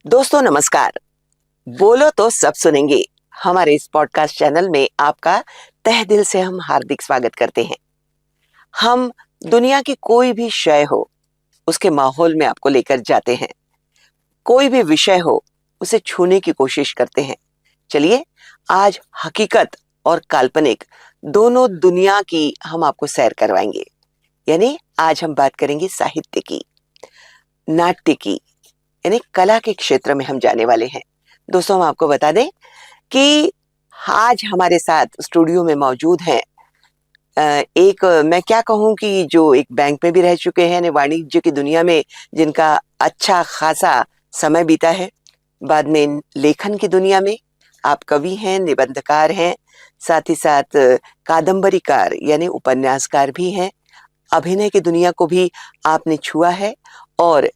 दोस्तों नमस्कार। बोलो तो सब सुनेंगे हमारे इस पॉडकास्ट चैनल में आपका तहे दिल से हम हार्दिक स्वागत करते हैं। हम दुनिया की कोई भी शय हो उसके माहौल में आपको लेकर जाते हैं, कोई भी विषय हो उसे छूने की कोशिश करते हैं। चलिए आज हकीकत और काल्पनिक दोनों दुनिया की हम आपको सैर करवाएंगे। यानी आज हम बात करेंगे साहित्य की, नाट्य की, यानी कला के क्षेत्र में हम जाने वाले हैं। दोस्तों हम आपको बता दें कि आज हमारे साथ स्टूडियो में मौजूद हैं एक मैं क्या कहूं कि जो एक बैंक में भी रह चुके हैं, यानी वाणिज्य की दुनिया में जिनका अच्छा खासा समय बीता है, बाद में लेखन की दुनिया में आप कवि हैं, निबंधकार हैं, साथ ही साथ कादम्बरीकार यानी उपन्यासकार भी हैं, अभिनय की दुनिया को भी आपने छुआ है और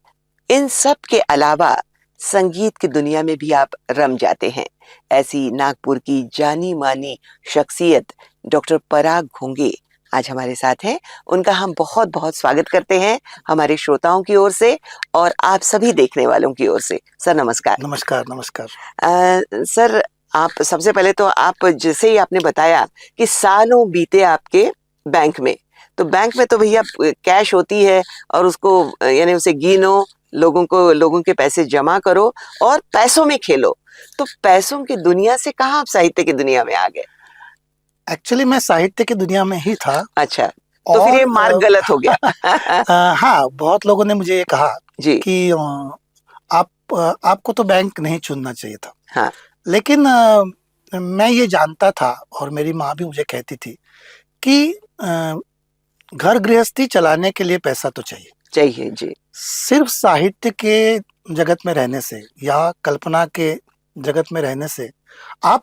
इन सब के अलावा संगीत की दुनिया में भी आप रम जाते हैं। ऐसी नागपुर की जानी मानी शख्सियत डॉक्टर पराग घोंगे आज हमारे साथ हैं। उनका हम बहुत बहुत स्वागत करते हैं हमारे श्रोताओं की ओर से और आप सभी देखने वालों की ओर से। सर नमस्कार। नमस्कार नमस्कार। सर आप सबसे पहले तो आप जैसे ही आपने बताया कि सालों बीते आपके बैंक में, तो बैंक में तो भैया कैश होती है और उसको यानी उसे गिनो, लोगों के पैसे जमा करो और पैसों में खेलो। तो पैसों की दुनिया से कहाँ आप साहित्य की दुनिया में आ गए? एक्चुअली मैं साहित्य की दुनिया में ही था। अच्छा, तो फिर ये मार्ग गलत हो गया। हाँ, बहुत लोगों ने मुझे ये कहा जी कि आपको तो बैंक नहीं चुनना चाहिए था। हाँ लेकिन मैं ये जानता था और मेरी माँ भी मुझे कहती थी कि घर गृहस्थी चलाने के लिए पैसा तो चाहिए चाहिए जी। सिर्फ साहित्य के जगत में रहने से या कल्पना के जगत में रहने से आप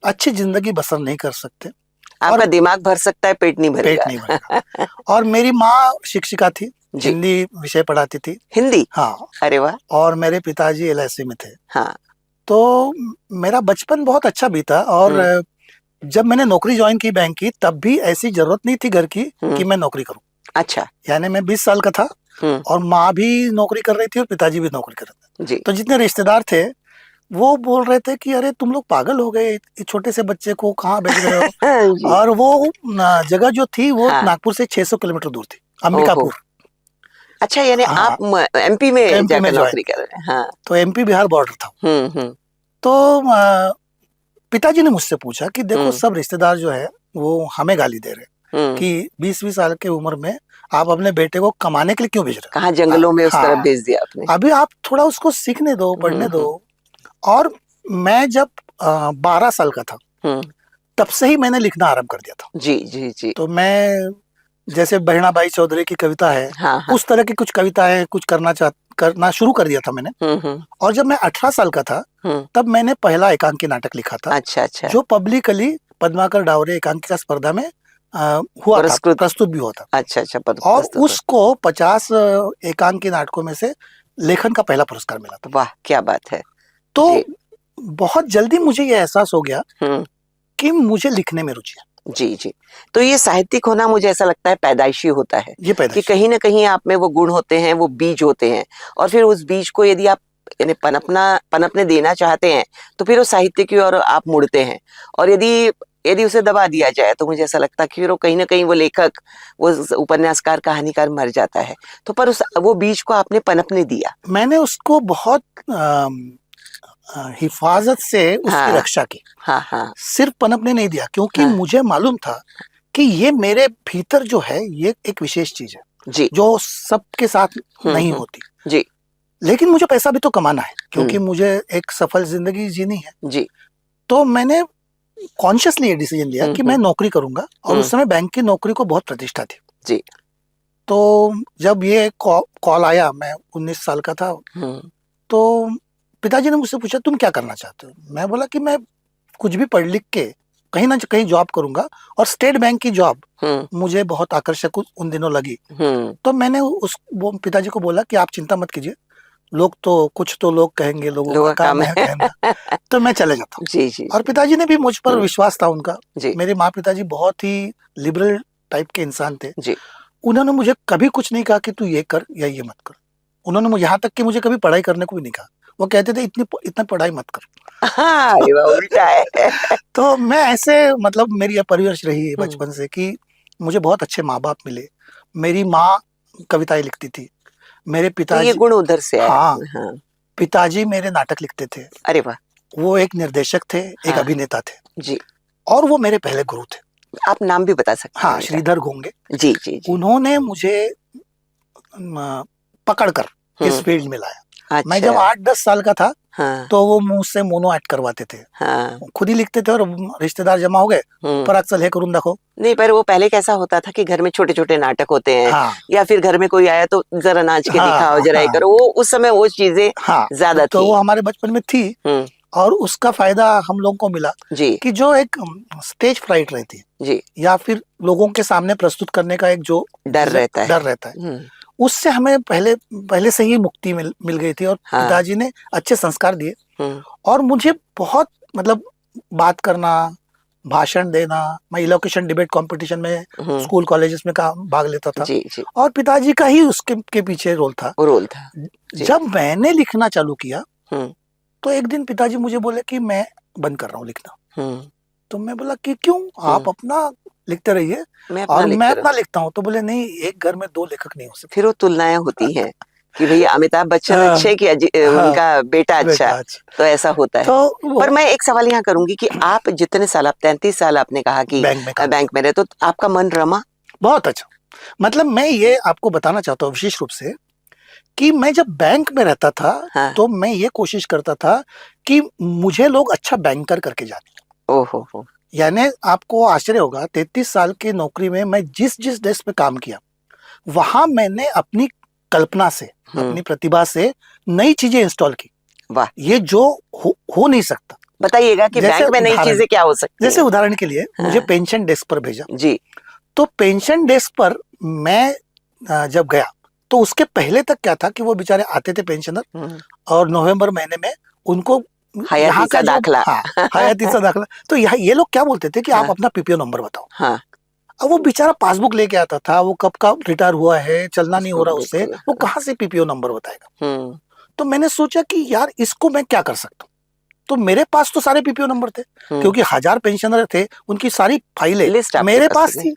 अच्छी जिंदगी बसर नहीं कर सकते। आपका दिमाग भर सकता है, पेट नहीं भरेगा। पेट नहीं भरेगा। और मेरी माँ शिक्षिका थी, हिंदी विषय पढ़ाती थी। हिंदी? हाँ। अरे वाह। और मेरे पिताजी एलआईसी में थे। हाँ। तो मेरा बचपन बहुत अच्छा बीता और जब मैंने नौकरी ज्वाइन की बैंक की, तब भी ऐसी जरूरत नहीं थी घर की कि मैं नौकरी करूं। अच्छा। यानी मैं 20 साल का था और माँ भी नौकरी कर रही थी और पिताजी भी नौकरी कर रहे थे। तो जितने रिश्तेदार थे वो बोल रहे थे कि अरे तुम लोग पागल हो गए, इस छोटे से बच्चे को कहाँ भेज रहे हो। और वो जगह जो थी वो नागपुर से 600 किलोमीटर दूर थी, अंबिकापुर। अच्छा, यानी आप एमपी में जाकर नौकरी कर रहे हैं? हाँ। तो एमपी बिहार बॉर्डर था। तो पिताजी ने मुझसे पूछा कि देखो सब रिश्तेदार जो है वो हमें गाली दे रहे कि 20-20 साल की उम्र में आप अपने बेटे को कमाने के लिए क्यों भेज रहे हो? कहाँ जंगलों में उस तरफ भेज दिया आपने? अभी आप थोड़ा उसको सीखने दो, पढ़ने दो। और मैं जब 12 साल का था तब से ही मैंने लिखना आरंभ कर दिया था। जी जी जी। तो मैं जैसे बहिणाबाई चौधरी की कविता है, हाँ। उस तरह की कुछ कविताएं कुछ करना शुरू कर दिया था मैंने। और जब मैं 18 साल का था तब मैंने पहला एकांकी नाटक लिखा था। अच्छा अच्छा। जो पब्लिकली पद्माकर डावरे एकांकिका स्पर्धा में हुआ था, प्रस्तुत भी हुआ था। अच्छा अच्छा। और उसको 50 एकांकी नाटकों में से लेखन का पहला पुरस्कार मिला था। वाह क्या बात है। तो बहुत जल्दी मुझे ये एहसास हो गया कि मुझे लिखने में रुचि है। जी जी। तो ये साहित्यिक होना मुझे ऐसा लगता है पैदाइशी होता है, ये पैदाइशी, कि कहीं ना कहीं आप में वो गुण होते हैं, वो बीज होते हैं और फिर उस बीज को यदि आप यानी पनपने देना चाहते हैं तो फिर वो साहित्य की ओर आप मुड़ते हैं। और यदि उसे दबा दिया जाए तो मुझे ऐसा लगता है कि फिर वो कहीं ना कहीं वो लेखक, वो उपन्यासकार, कहानीकार मर जाता है। तो पर वो बीज को आपने पनपने दिया। मैंने उसको बहुत हिफाजत से उसकी रक्षा की। हाँ। सिर्फ पनपने नहीं दिया, क्योंकि मुझे मालूम था कि ये मेरे भीतर जो है ये एक विशेष चीज है जी, जो सबके साथ नहीं होती जी। लेकिन मुझे पैसा भी तो कमाना है, क्योंकि मुझे एक सफल जिंदगी जीनी है जी। तो मैंने कॉन्शियसली ये डिसीजन लिया कि मैं नौकरी करूंगा। और उस समय बैंक की नौकरी को बहुत प्रतिष्ठा थी जी। तो जब ये कॉल आया, मैं 19 साल का था, तो पिताजी ने मुझसे पूछा तुम क्या करना चाहते हो? मैं बोला कि मैं कुछ भी पढ़ लिख के कहीं ना कहीं जॉब करूंगा। और स्टेट बैंक की जॉब मुझे बहुत आकर्षक उन दिनों लगी। तो मैंने पिताजी को बोला कि आप चिंता मत कीजिए, कुछ तो लोग कहेंगे, लोगों का काम है कहना। तो मैं चले जाता हूँ जी जी। और पिताजी ने भी मुझ पर विश्वास था उनका। मेरे माँ पिताजी बहुत ही लिबरल टाइप के इंसान थे जी। उन्होंने मुझे कभी कुछ नहीं कहा कि तू ये कर या ये मत कर। उन्होंने यहाँ तक कि मुझे कभी पढ़ाई करने को भी नहीं कहा। वो कहते थे इतना पढ़ाई मत कर। हाँ, ये उल्टा है। तो मैं ऐसे मतलब मेरी यह परवरिश रही है बचपन से कि मुझे बहुत अच्छे माँ बाप मिले। मेरी माँ कविताएं लिखती थी, मेरे तो पिताजी, ये गुण उधर से आया। हाँ, हाँ, पिताजी मेरे नाटक लिखते थे। अरे वाह। वो एक निर्देशक थे, एक हाँ, अभिनेता थे जी। और वो मेरे पहले गुरु थे। आप नाम भी बता सकते हैं हाँ, उनका? श्रीधर घोंगे। जी जी जी। उन्होंने मुझे पकड़कर इस फील्ड में लाया। मैं जब अच्छा। 8-10 साल का था हाँ तो वो मुझसे मोनो एक्ट करवाते थे। हाँ। खुद ही लिखते थे और रिश्तेदार जमा हो गए, पराग चल हे करून दाखव। नहीं, पर वो पहले कैसा होता था कि घर में छोटे छोटे नाटक होते हैं, हाँ या फिर घर में कोई आया तो जरा नाच के दिखाओ, हाँ जरा ये हाँ करो। वो उस समय वो चीजें हाँ, ज्यादा तो थी। वो हमारे बचपन में थी और उसका फायदा हम लोगों को मिला जी कि जो एक स्टेज फ्राइट रहती है जी, या फिर लोगों के सामने प्रस्तुत करने का एक जो डर रहता है, उससे हमें पहले से ही मुक्ति मिल गई थी। और हाँ। पिताजी ने अच्छे संस्कार दिए और मुझे बहुत मतलब बात करना, भाषण देना। मैं इलोकेशन डिबेट कंपटीशन में स्कूल कॉलेजेस में भाग लेता था। जी जी। और पिताजी का ही उसके पीछे रोल था। जब मैंने लिखना चालू किया तो एक दिन पिताजी मुझे बोले कि मैं बंद कर रहा हूँ लिखना। तो मैं बोला कि क्यों, आप अपना लिखते रहिए और मैं अपना लिखता हूँ। तो बोले नहीं, एक घर में 2 लेखक नहीं हो सकते। फिर वो तुलनाएं होती हैं कि भैया अमिताभ बच्चन अच्छे कि उनका बेटा अच्छा, तो ऐसा होता है। पर मैं एक सवाल यहाँ करूंगी कि आप जितने साल, आप 33 साल आपने कहा कि बैंक में रहे, तो आपका मन रमा? बहुत अच्छा। मतलब मैं ये आपको बताना चाहता हूँ विशेष रूप से कि मैं जब बैंक में रहता था, हाँ। तो मैं ये कोशिश करता था कि मुझे लोग अच्छा बैंकर करके जाने। ओहो। यानी आपको आश्चर्य होगा, 33 साल की नौकरी में मैं जिस डेस्क पे काम किया, वहां मैंने अपनी कल्पना से, अपनी प्रतिभा से नई चीजें इंस्टॉल की। वाह। ये जो हो नहीं सकता। बताइएगा कि बैंक में नई चीजें क्या हो सकती हैं? जैसे उदाहरण के लिए मुझे पेंशन डेस्क पर भेजा जी, तो पेंशन डेस्क पर मैं जब गया तो उसके पहले तक क्या था कि वो बेचारे आते थे पेंशनर और नवंबर महीने में उनको यहाँ का दाखला, हयाती सा दाखला। तो यहाँ ये लोग क्या बोलते थे कि आप अपना पीपीओ नंबर बताओ। अब वो बेचारा पासबुक लेके आता था, वो कब का रिटायर हुआ है, चलना नहीं हो रहा उससे, वो कहाँ से पीपीओ नंबर बताएगा। तो मैंने सोचा कि यार इसको मैं क्या कर सकता हूँ। तो मेरे पास तो सारे पीपीओ नंबर थे क्योंकि 1000 पेंशनर थे, उनकी सारी फाइलें मेरे पास थी।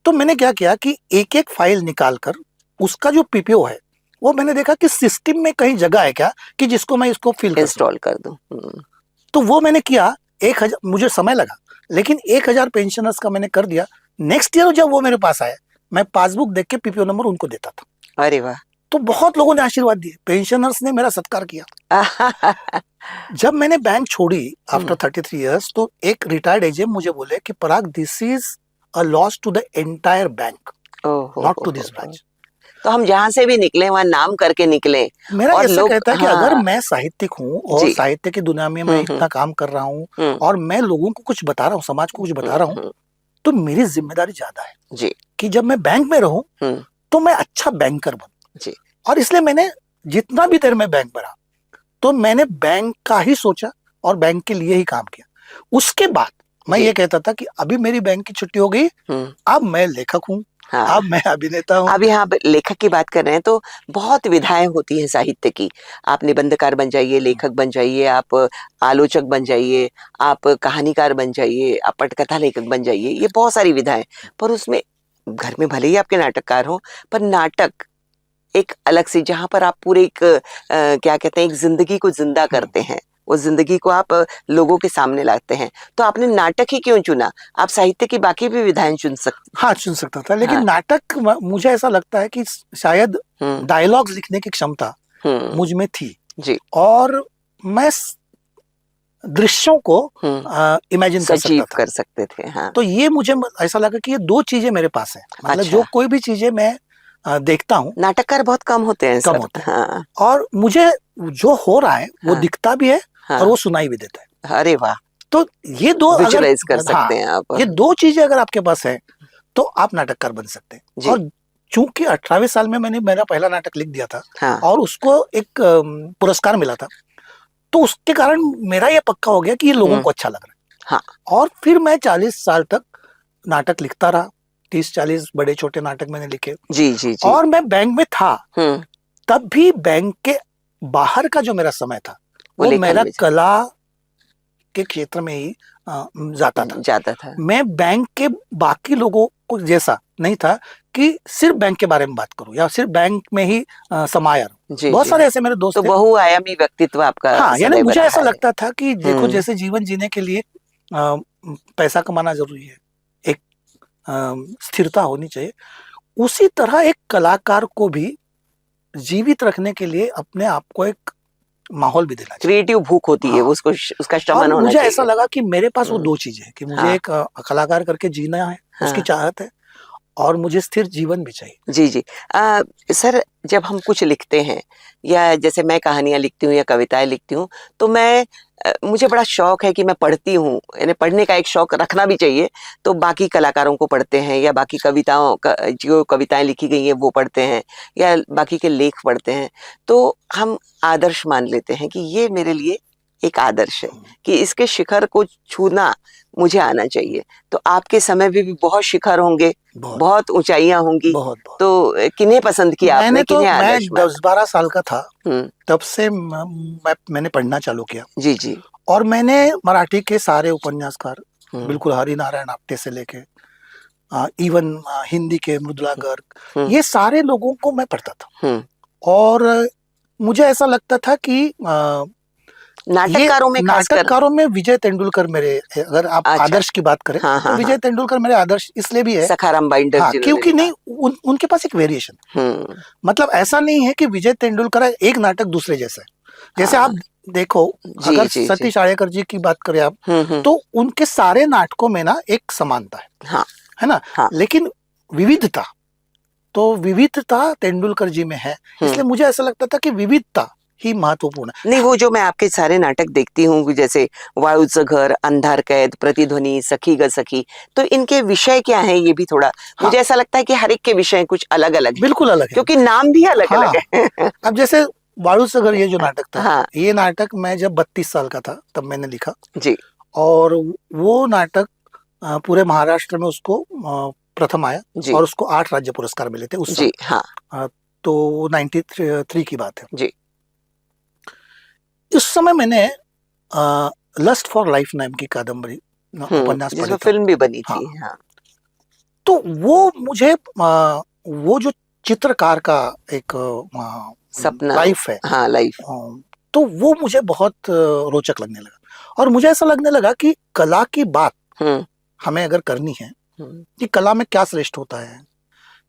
तो मैंने क्या किया कि एक एक फाइल निकालकर उसका जो पीपीओ है वो मैंने देखा कि सिस्टम में कहीं जगह है क्या कि जिसको मैं इसको फिल इंस्टॉल कर दूं। तो वो मैंने किया। 1000, मुझे समय लगा, लेकिन 1000 पेंशनर्स का मैंने कर दिया। नेक्स्ट ईयर जब वो मेरे पास आए, मैं पासबुक देख के पीपीओ नंबर उनको देता था। अरे वाह। तो बहुत लोगों ने आशीर्वाद दिए, पेंशनर्स ने मेरा सत्कार किया। जब मैंने बैंक छोड़ी आफ्टर 33 इयर्स, तो एक रिटायर्ड एजेंट मुझे बोले कि Parag, this is a loss to the entire bank, not to this branch. तो हम जहां से भी निकले वहां नाम करके निकले। मेरा ऐसा कहता है कि अगर मैं साहित्यिक हूँ और साहित्य की दुनिया में मैं इतना काम कर रहा हूँ और मैं लोगों को कुछ बता रहा हूँ, समाज को कुछ बता रहा हूँ, तो मेरी जिम्मेदारी ज्यादा है जी कि जब मैं बैंक में रहूं तो मैं अच्छा बैंकर बनूं जी। और इसलिए मैंने जितना भी देर में बैंक में रहा तो मैंने बैंक का ही सोचा और बैंक के लिए ही काम किया। उसके बाद मैं ये कहता था कि अभी मेरी बैंक की छुट्टी हो गई, अब मैं लेखक हूँ, अब मैं अभिनेता हूँ। अब यहाँ लेखक की बात कर रहे हैं तो बहुत विधाएं होती हैं साहित्य की। आप निबंधकार बन जाइए, लेखक बन जाइए, आप आलोचक बन जाइए, आप कहानीकार बन जाइए, आप पटकथा लेखक बन जाइए, ये बहुत सारी विधाएं। पर उसमें घर में भले ही आपके नाटककार हो, पर नाटक एक अलग सी, जहां पर आप पूरे एक क्या कहते हैं, एक जिंदगी को जिंदा करते हैं, उस जिंदगी को आप लोगों के सामने लाते हैं। तो आपने नाटक ही क्यों चुना? आप साहित्य की बाकी भी विधाएं चुन सकते। हाँ, चुन सकता था, लेकिन नाटक मुझे ऐसा लगता है कि शायद डायलॉग्स लिखने की क्षमता मुझ में थी जी। और मैं दृश्यों को इमेजिन कर सकते थे। हाँ। तो ये मुझे ऐसा लगा कि ये 2 चीजें मेरे पास है। मतलब जो कोई भी चीजें मैं देखता हूँ, नाटककार बहुत कम होते हैं, कम होते हैं। हाँ। और मुझे जो हो रहा है वो दिखता भी है और वो सुनाई भी देता है। अरे वाह। तो ये 2 अगर कर सकते हैं आप, ये 2 चीजें अगर आपके पास है तो आप नाटककार बन सकते हैं। और चूंकि 18वें साल में मैंने मेरा पहला नाटक लिख दिया था और उसको एक पुरस्कार मिला था, तो उसके कारण मेरा ये पक्का हो गया कि ये लोगों को अच्छा लग रहा है। हाँ। और फिर मैं 40 साल तक नाटक लिखता रहा, 30-40 बड़े छोटे नाटक मैंने लिखे जी जी जी। और मैं बैंक में था, तब भी बैंक के बाहर का जो मेरा समय था वो मेरा कला के क्षेत्र में ही जाता था। मैं बैंक के बाकी लोगों को जैसा नहीं था कि सिर्फ बैंक के बारे में बात करूं या सिर्फ बैंक में ही समाया रहूं। बहुत सारे ऐसे मेरे दोस्त तो बहुआयामी व्यक्तित्व आपका। हाँ, यानी मुझे ऐसा लगता था कि देखो जैसे जीवन जीने के लिए पैसा कमाना जरूरी है, एक स्थिरता होनी चाहिए, उसी तरह एक कलाकार को भी जीवित रखने के लिए अपने आप को एक माहौल भी देना चाहिए। क्रिएटिव भूख होती है, उसको उसका शमन होना चाहिए। मुझे ऐसा लगा कि मेरे पास वो दो चीजें हैं कि मुझे एक कलाकार करके जीना है, उसकी चाहत है, और मुझे स्थिर जीवन भी चाहिए। जी जी। सर, जब हम कुछ लिखते हैं या जैसे मैं कहानियां लिखती हूँ या कविताएं लिखती हूँ, तो मुझे बड़ा शौक है कि मैं पढ़ती हूँ, यानी पढ़ने का एक शौक रखना भी चाहिए। तो बाकी कलाकारों को पढ़ते हैं या बाकी जो कविताएं लिखी गई हैं वो पढ़ते हैं या बाकी के लेख पढ़ते हैं, तो हम आदर्श मान लेते हैं कि ये मेरे लिए एक आदर्श है कि इसके शिखर को छूना मुझे आना चाहिए। तो आपके समय में भी बहुत शिखर होंगे, बहुत ऊंचाइयां होंगी, तो किन्हें पसंद किया आपने? मैं 10-12 साल का था तब से मैंने पढ़ना चालू किया। जी जी। और मैंने मराठी के सारे उपन्यासकार, बिल्कुल हरिनारायण आप्टे से लेके इवन हिंदी के मृदुला गर्ग, ये सारे लोगों को मैं पढ़ता था। और मुझे ऐसा लगता था कि नाटककारों में विजय तेंदुलकर मेरे, अगर आप आदर्श की बात करें, तो विजय तेंदुलकर मेरे आदर्श इसलिए भी है, सखाराम बाइंडर, क्योंकि नहीं उनके पास एक वेरिएशन, मतलब ऐसा नहीं है कि विजय तेंदुलकर एक नाटक दूसरे जैसा है। जैसे आप देखो, अगर सतीश आयकर जी की बात करें आप, तो उनके सारे नाटकों में ना एक समानता है ना, लेकिन विविधता तेंदुलकर जी में है। इसलिए मुझे ऐसा लगता था कि विविधता ही महत्वपूर्ण है। नहीं, वो जो मैं आपके सारे नाटक देखती हूँ, जैसे वाळूचं घर, अंधार कैद, प्रतिध्वनि, सखी ग सखी, तो इनके विषय क्या है ये भी थोड़ा मुझे ऐसा लगता है कि हर एक के विषय कुछ अलग अलग है। बिल्कुल अलग है, क्योंकि नाम भी अलग अलग है। अब जैसे वाळूचं घर, ये जो नाटक था, ये नाटक मैं जब 32 साल का था तब मैंने लिखा जी, और वो नाटक पूरे महाराष्ट्र में उसको प्रथम आया और उसको 8 राज्य पुरस्कार मिले थे उस साल। तो 93 की बात है जी। उस समय मैंने लस्ट फॉर लाइफ नाम की कादम्बरी उपन्यास पढ़ी, जिसमें फिल्म भी बनी थी। तो वो मुझे वो जो चित्रकार का एक सपना, लाइफ है, लाइफ, तो वो मुझे बहुत रोचक लगने लगा। और मुझे ऐसा लगने लगा कि कला की बात हमें अगर करनी है कि कला में क्या श्रेष्ठ होता है,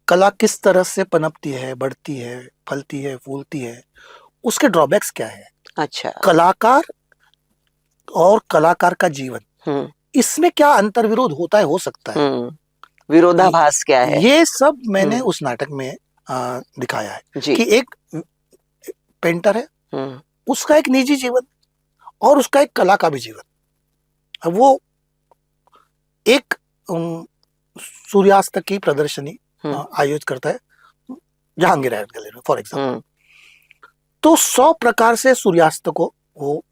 कला किस तरह से पनपती है, बढ़ती है, फलती है, फूलती है, उसके ड्रॉबैक्स क्या है, अच्छा, कलाकार और कलाकार का जीवन, इसमें क्या अंतर्विरोध होता है, हो सकता है, विरोधाभास क्या है, ये सब मैंने उस नाटक में दिखाया है कि एक पेंटर है, उसका एक निजी जीवन और उसका एक कला का भी जीवन। वो एक सूर्यास्त की प्रदर्शनी आयोजित करता है जहांगीर आर्ट गैलरी में, फॉर एग्जाम्पल, तो 100 प्रकार से सूर्यास्त को वो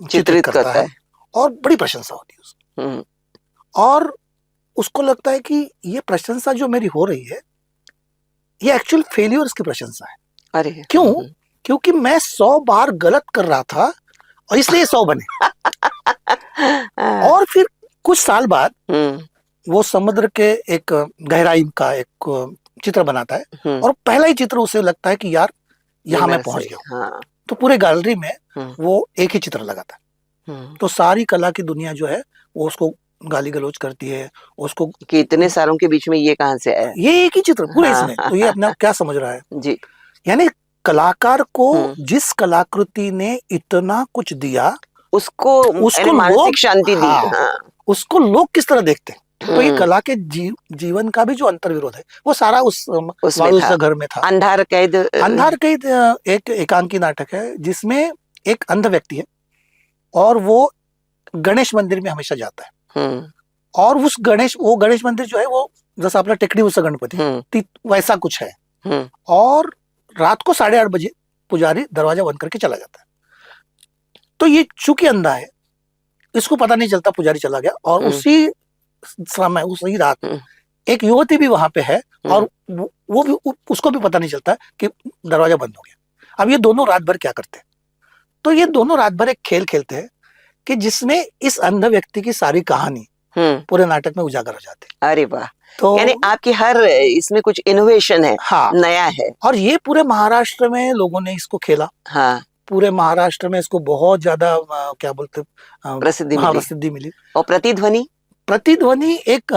चित्रित करता है और बड़ी प्रशंसा होती है उसकी। और उसको लगता है कि ये प्रशंसा जो मेरी हो रही है ये एक्चुअल फेलियर्स की प्रशंसा है। अरे क्यों? क्योंकि मैं 100 बार गलत कर रहा था और इसलिए 100 बने। और फिर कुछ साल बाद वो समुद्र के एक गहराई का एक चित्र बनाता है और पहला ही चित्र उसे लगता है कि यार यहाँ मैं पहुंच गया। तो पूरे गैलरी में वो एक ही चित्र लगाता है। तो सारी कला की दुनिया जो है वो उसको गाली गलौज करती है, उसको कि इतने सारों के बीच में ये कहां से आया, ये एक ही चित्र पूरे इसमें, तो ये अपने आप क्या समझ रहा है जी। यानी कलाकार को जिस कलाकृति ने इतना कुछ दिया उसको मानसिक शांति दी, उसको लोग किस तरह देखते हैं। तो ये कला के जीवन का भी जो अंतर्विरोध है वो सारा उस घर में था। अंधार कैद एक एकांकी नाटक है जिसमें एक अंध व्यक्ति है और वो गणेश मंदिर में हमेशा जाता है और उस वो गणेश मंदिर जो है वो जैसा अपना टेकड़ी उस गणपति वैसा कुछ है। और रात को 8:30 बजे पुजारी दरवाजा बंद करके चला जाता है। तो ये चूंकि अंधा है, इसको पता नहीं चलता पुजारी चला गया। और उसी समय उसी रात एक युवती भी वहां पे है और वो भी उसको भी पता नहीं चलता कि दरवाजा बंद हो गया। अब ये दोनों रात भर क्या करते हैं, तो ये दोनों रात भर एक खेल खेलते हैं कि जिसमें इस अंध व्यक्ति की सारी कहानी पूरे नाटक में उजागर हो जाती है। अरे वाह, तो यानी आपकी हर इसमें कुछ इनोवेशन है, हाँ, नया है। और ये पूरे महाराष्ट्र में लोगों ने इसको खेला। हाँ, पूरे महाराष्ट्र में इसको बहुत ज्यादा क्या बोलते प्रसिद्धि मिली। और प्रतिध्वनि एक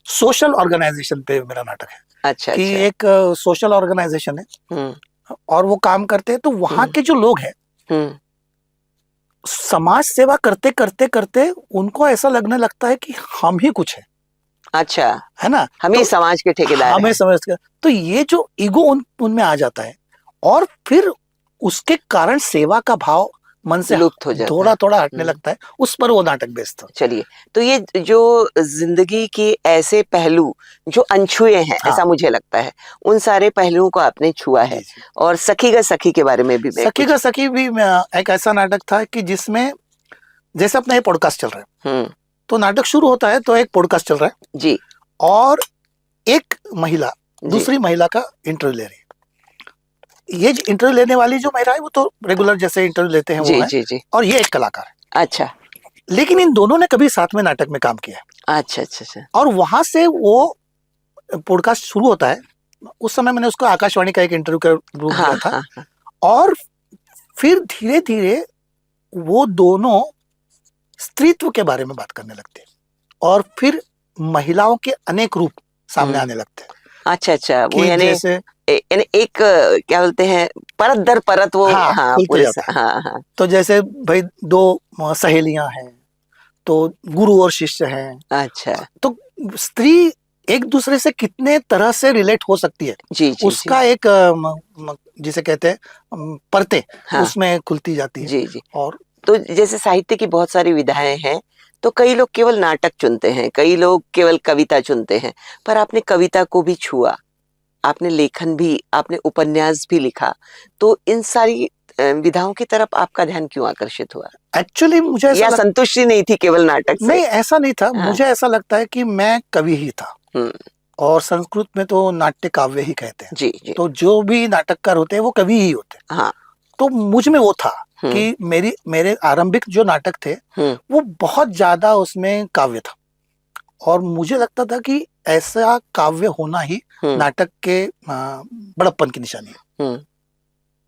सोशल ऑर्गेनाइजेशन पे मेरा नाटक है। अच्छा, कि एक सोशल ऑर्गेनाइजेशन है और वो काम करते हैं, तो वहाँ के जो लोग हैं समाज सेवा करते करते करते उनको ऐसा लगने लगता है कि हम ही कुछ है। अच्छा, है ना, हमें तो समाज के ठेकेदार हमें समझ कर, तो ये जो ईगो उनमें आ जाता है और फिर उसके कारण सेवा का भाव मन से लुप्त हो जाता है, थोड़ा थोड़ा हटने लगता है। उस पर वो नाटक बेस्ड था। चलिए, तो ये जो जिंदगी के ऐसे पहलू जो अनछुए हैं, ऐसा मुझे लगता है, उन सारे पहलुओं को आपने छुआ है। और सखीगा सखी के बारे में भी, सखीगा सखी भी एक ऐसा नाटक था कि जिसमें जैसे अपना ये पॉडकास्ट चल रहा है, तो नाटक शुरू होता है तो एक पॉडकास्ट चल रहा है जी, और एक महिला दूसरी महिला का इंटरव्यू ले रही है। ये इंटरव्यू लेने वाली जो महिला है वो तो रेगुलर जैसे इंटरव्यू लेते हैं वो है, जी। और ये एक कलाकार है। अच्छा, लेकिन इन दोनों ने कभी साथ में नाटक में काम किया है। अच्छा अच्छा अच्छा। और वहां से वो पॉडकास्ट शुरू होता है। उस समय मैंने उसको आकाशवाणी का एक इंटरव्यू का रूप दिया था। और फिर धीरे धीरे वो दोनों स्त्रीत्व के बारे में बात करने लगते हैं और फिर महिलाओं के अनेक रूप सामने आने लगते हैं। अच्छा अच्छा, वो यानी जैसे एक क्या बोलते हैं, परत दर परत वो खुलते जाता है। हाँ। तो जैसे भाई दो सहेलियां हैं, तो गुरु और शिष्य हैं। अच्छा, तो स्त्री एक दूसरे से कितने तरह से रिलेट हो सकती है, जी, उसका जी। एक जिसे कहते हैं परतें, उसमें खुलती जाती है। जी जी। और तो जैसे साहित्य की बहुत सारी विधाएं हैं, तो कई लोग केवल नाटक चुनते हैं, कई लोग केवल कविता चुनते हैं, पर आपने कविता को भी छुआ, आपने लेखन भी, आपने उपन्यास भी लिखा, तो इन सारी विधाओं की तरफ आपका ध्यान क्यों आकर्षित हुआ? एक्चुअली मुझे ऐसा संतुष्टि नहीं थी केवल नाटक से? नहीं, ऐसा नहीं था। मुझे ऐसा लगता है कि मैं कवि ही था। और संस्कृत में तो नाट्य काव्य ही कहते हैं। जी, जी। तो जो भी नाटककार होते हैं वो कवि ही होते हैं। हाँ। तो मुझ में वो था कि मेरे आरंभिक जो नाटक थे वो बहुत ज्यादा उसमें काव्य था, और मुझे लगता था कि ऐसा काव्य होना ही नाटक के बड़प्पन की निशानी है।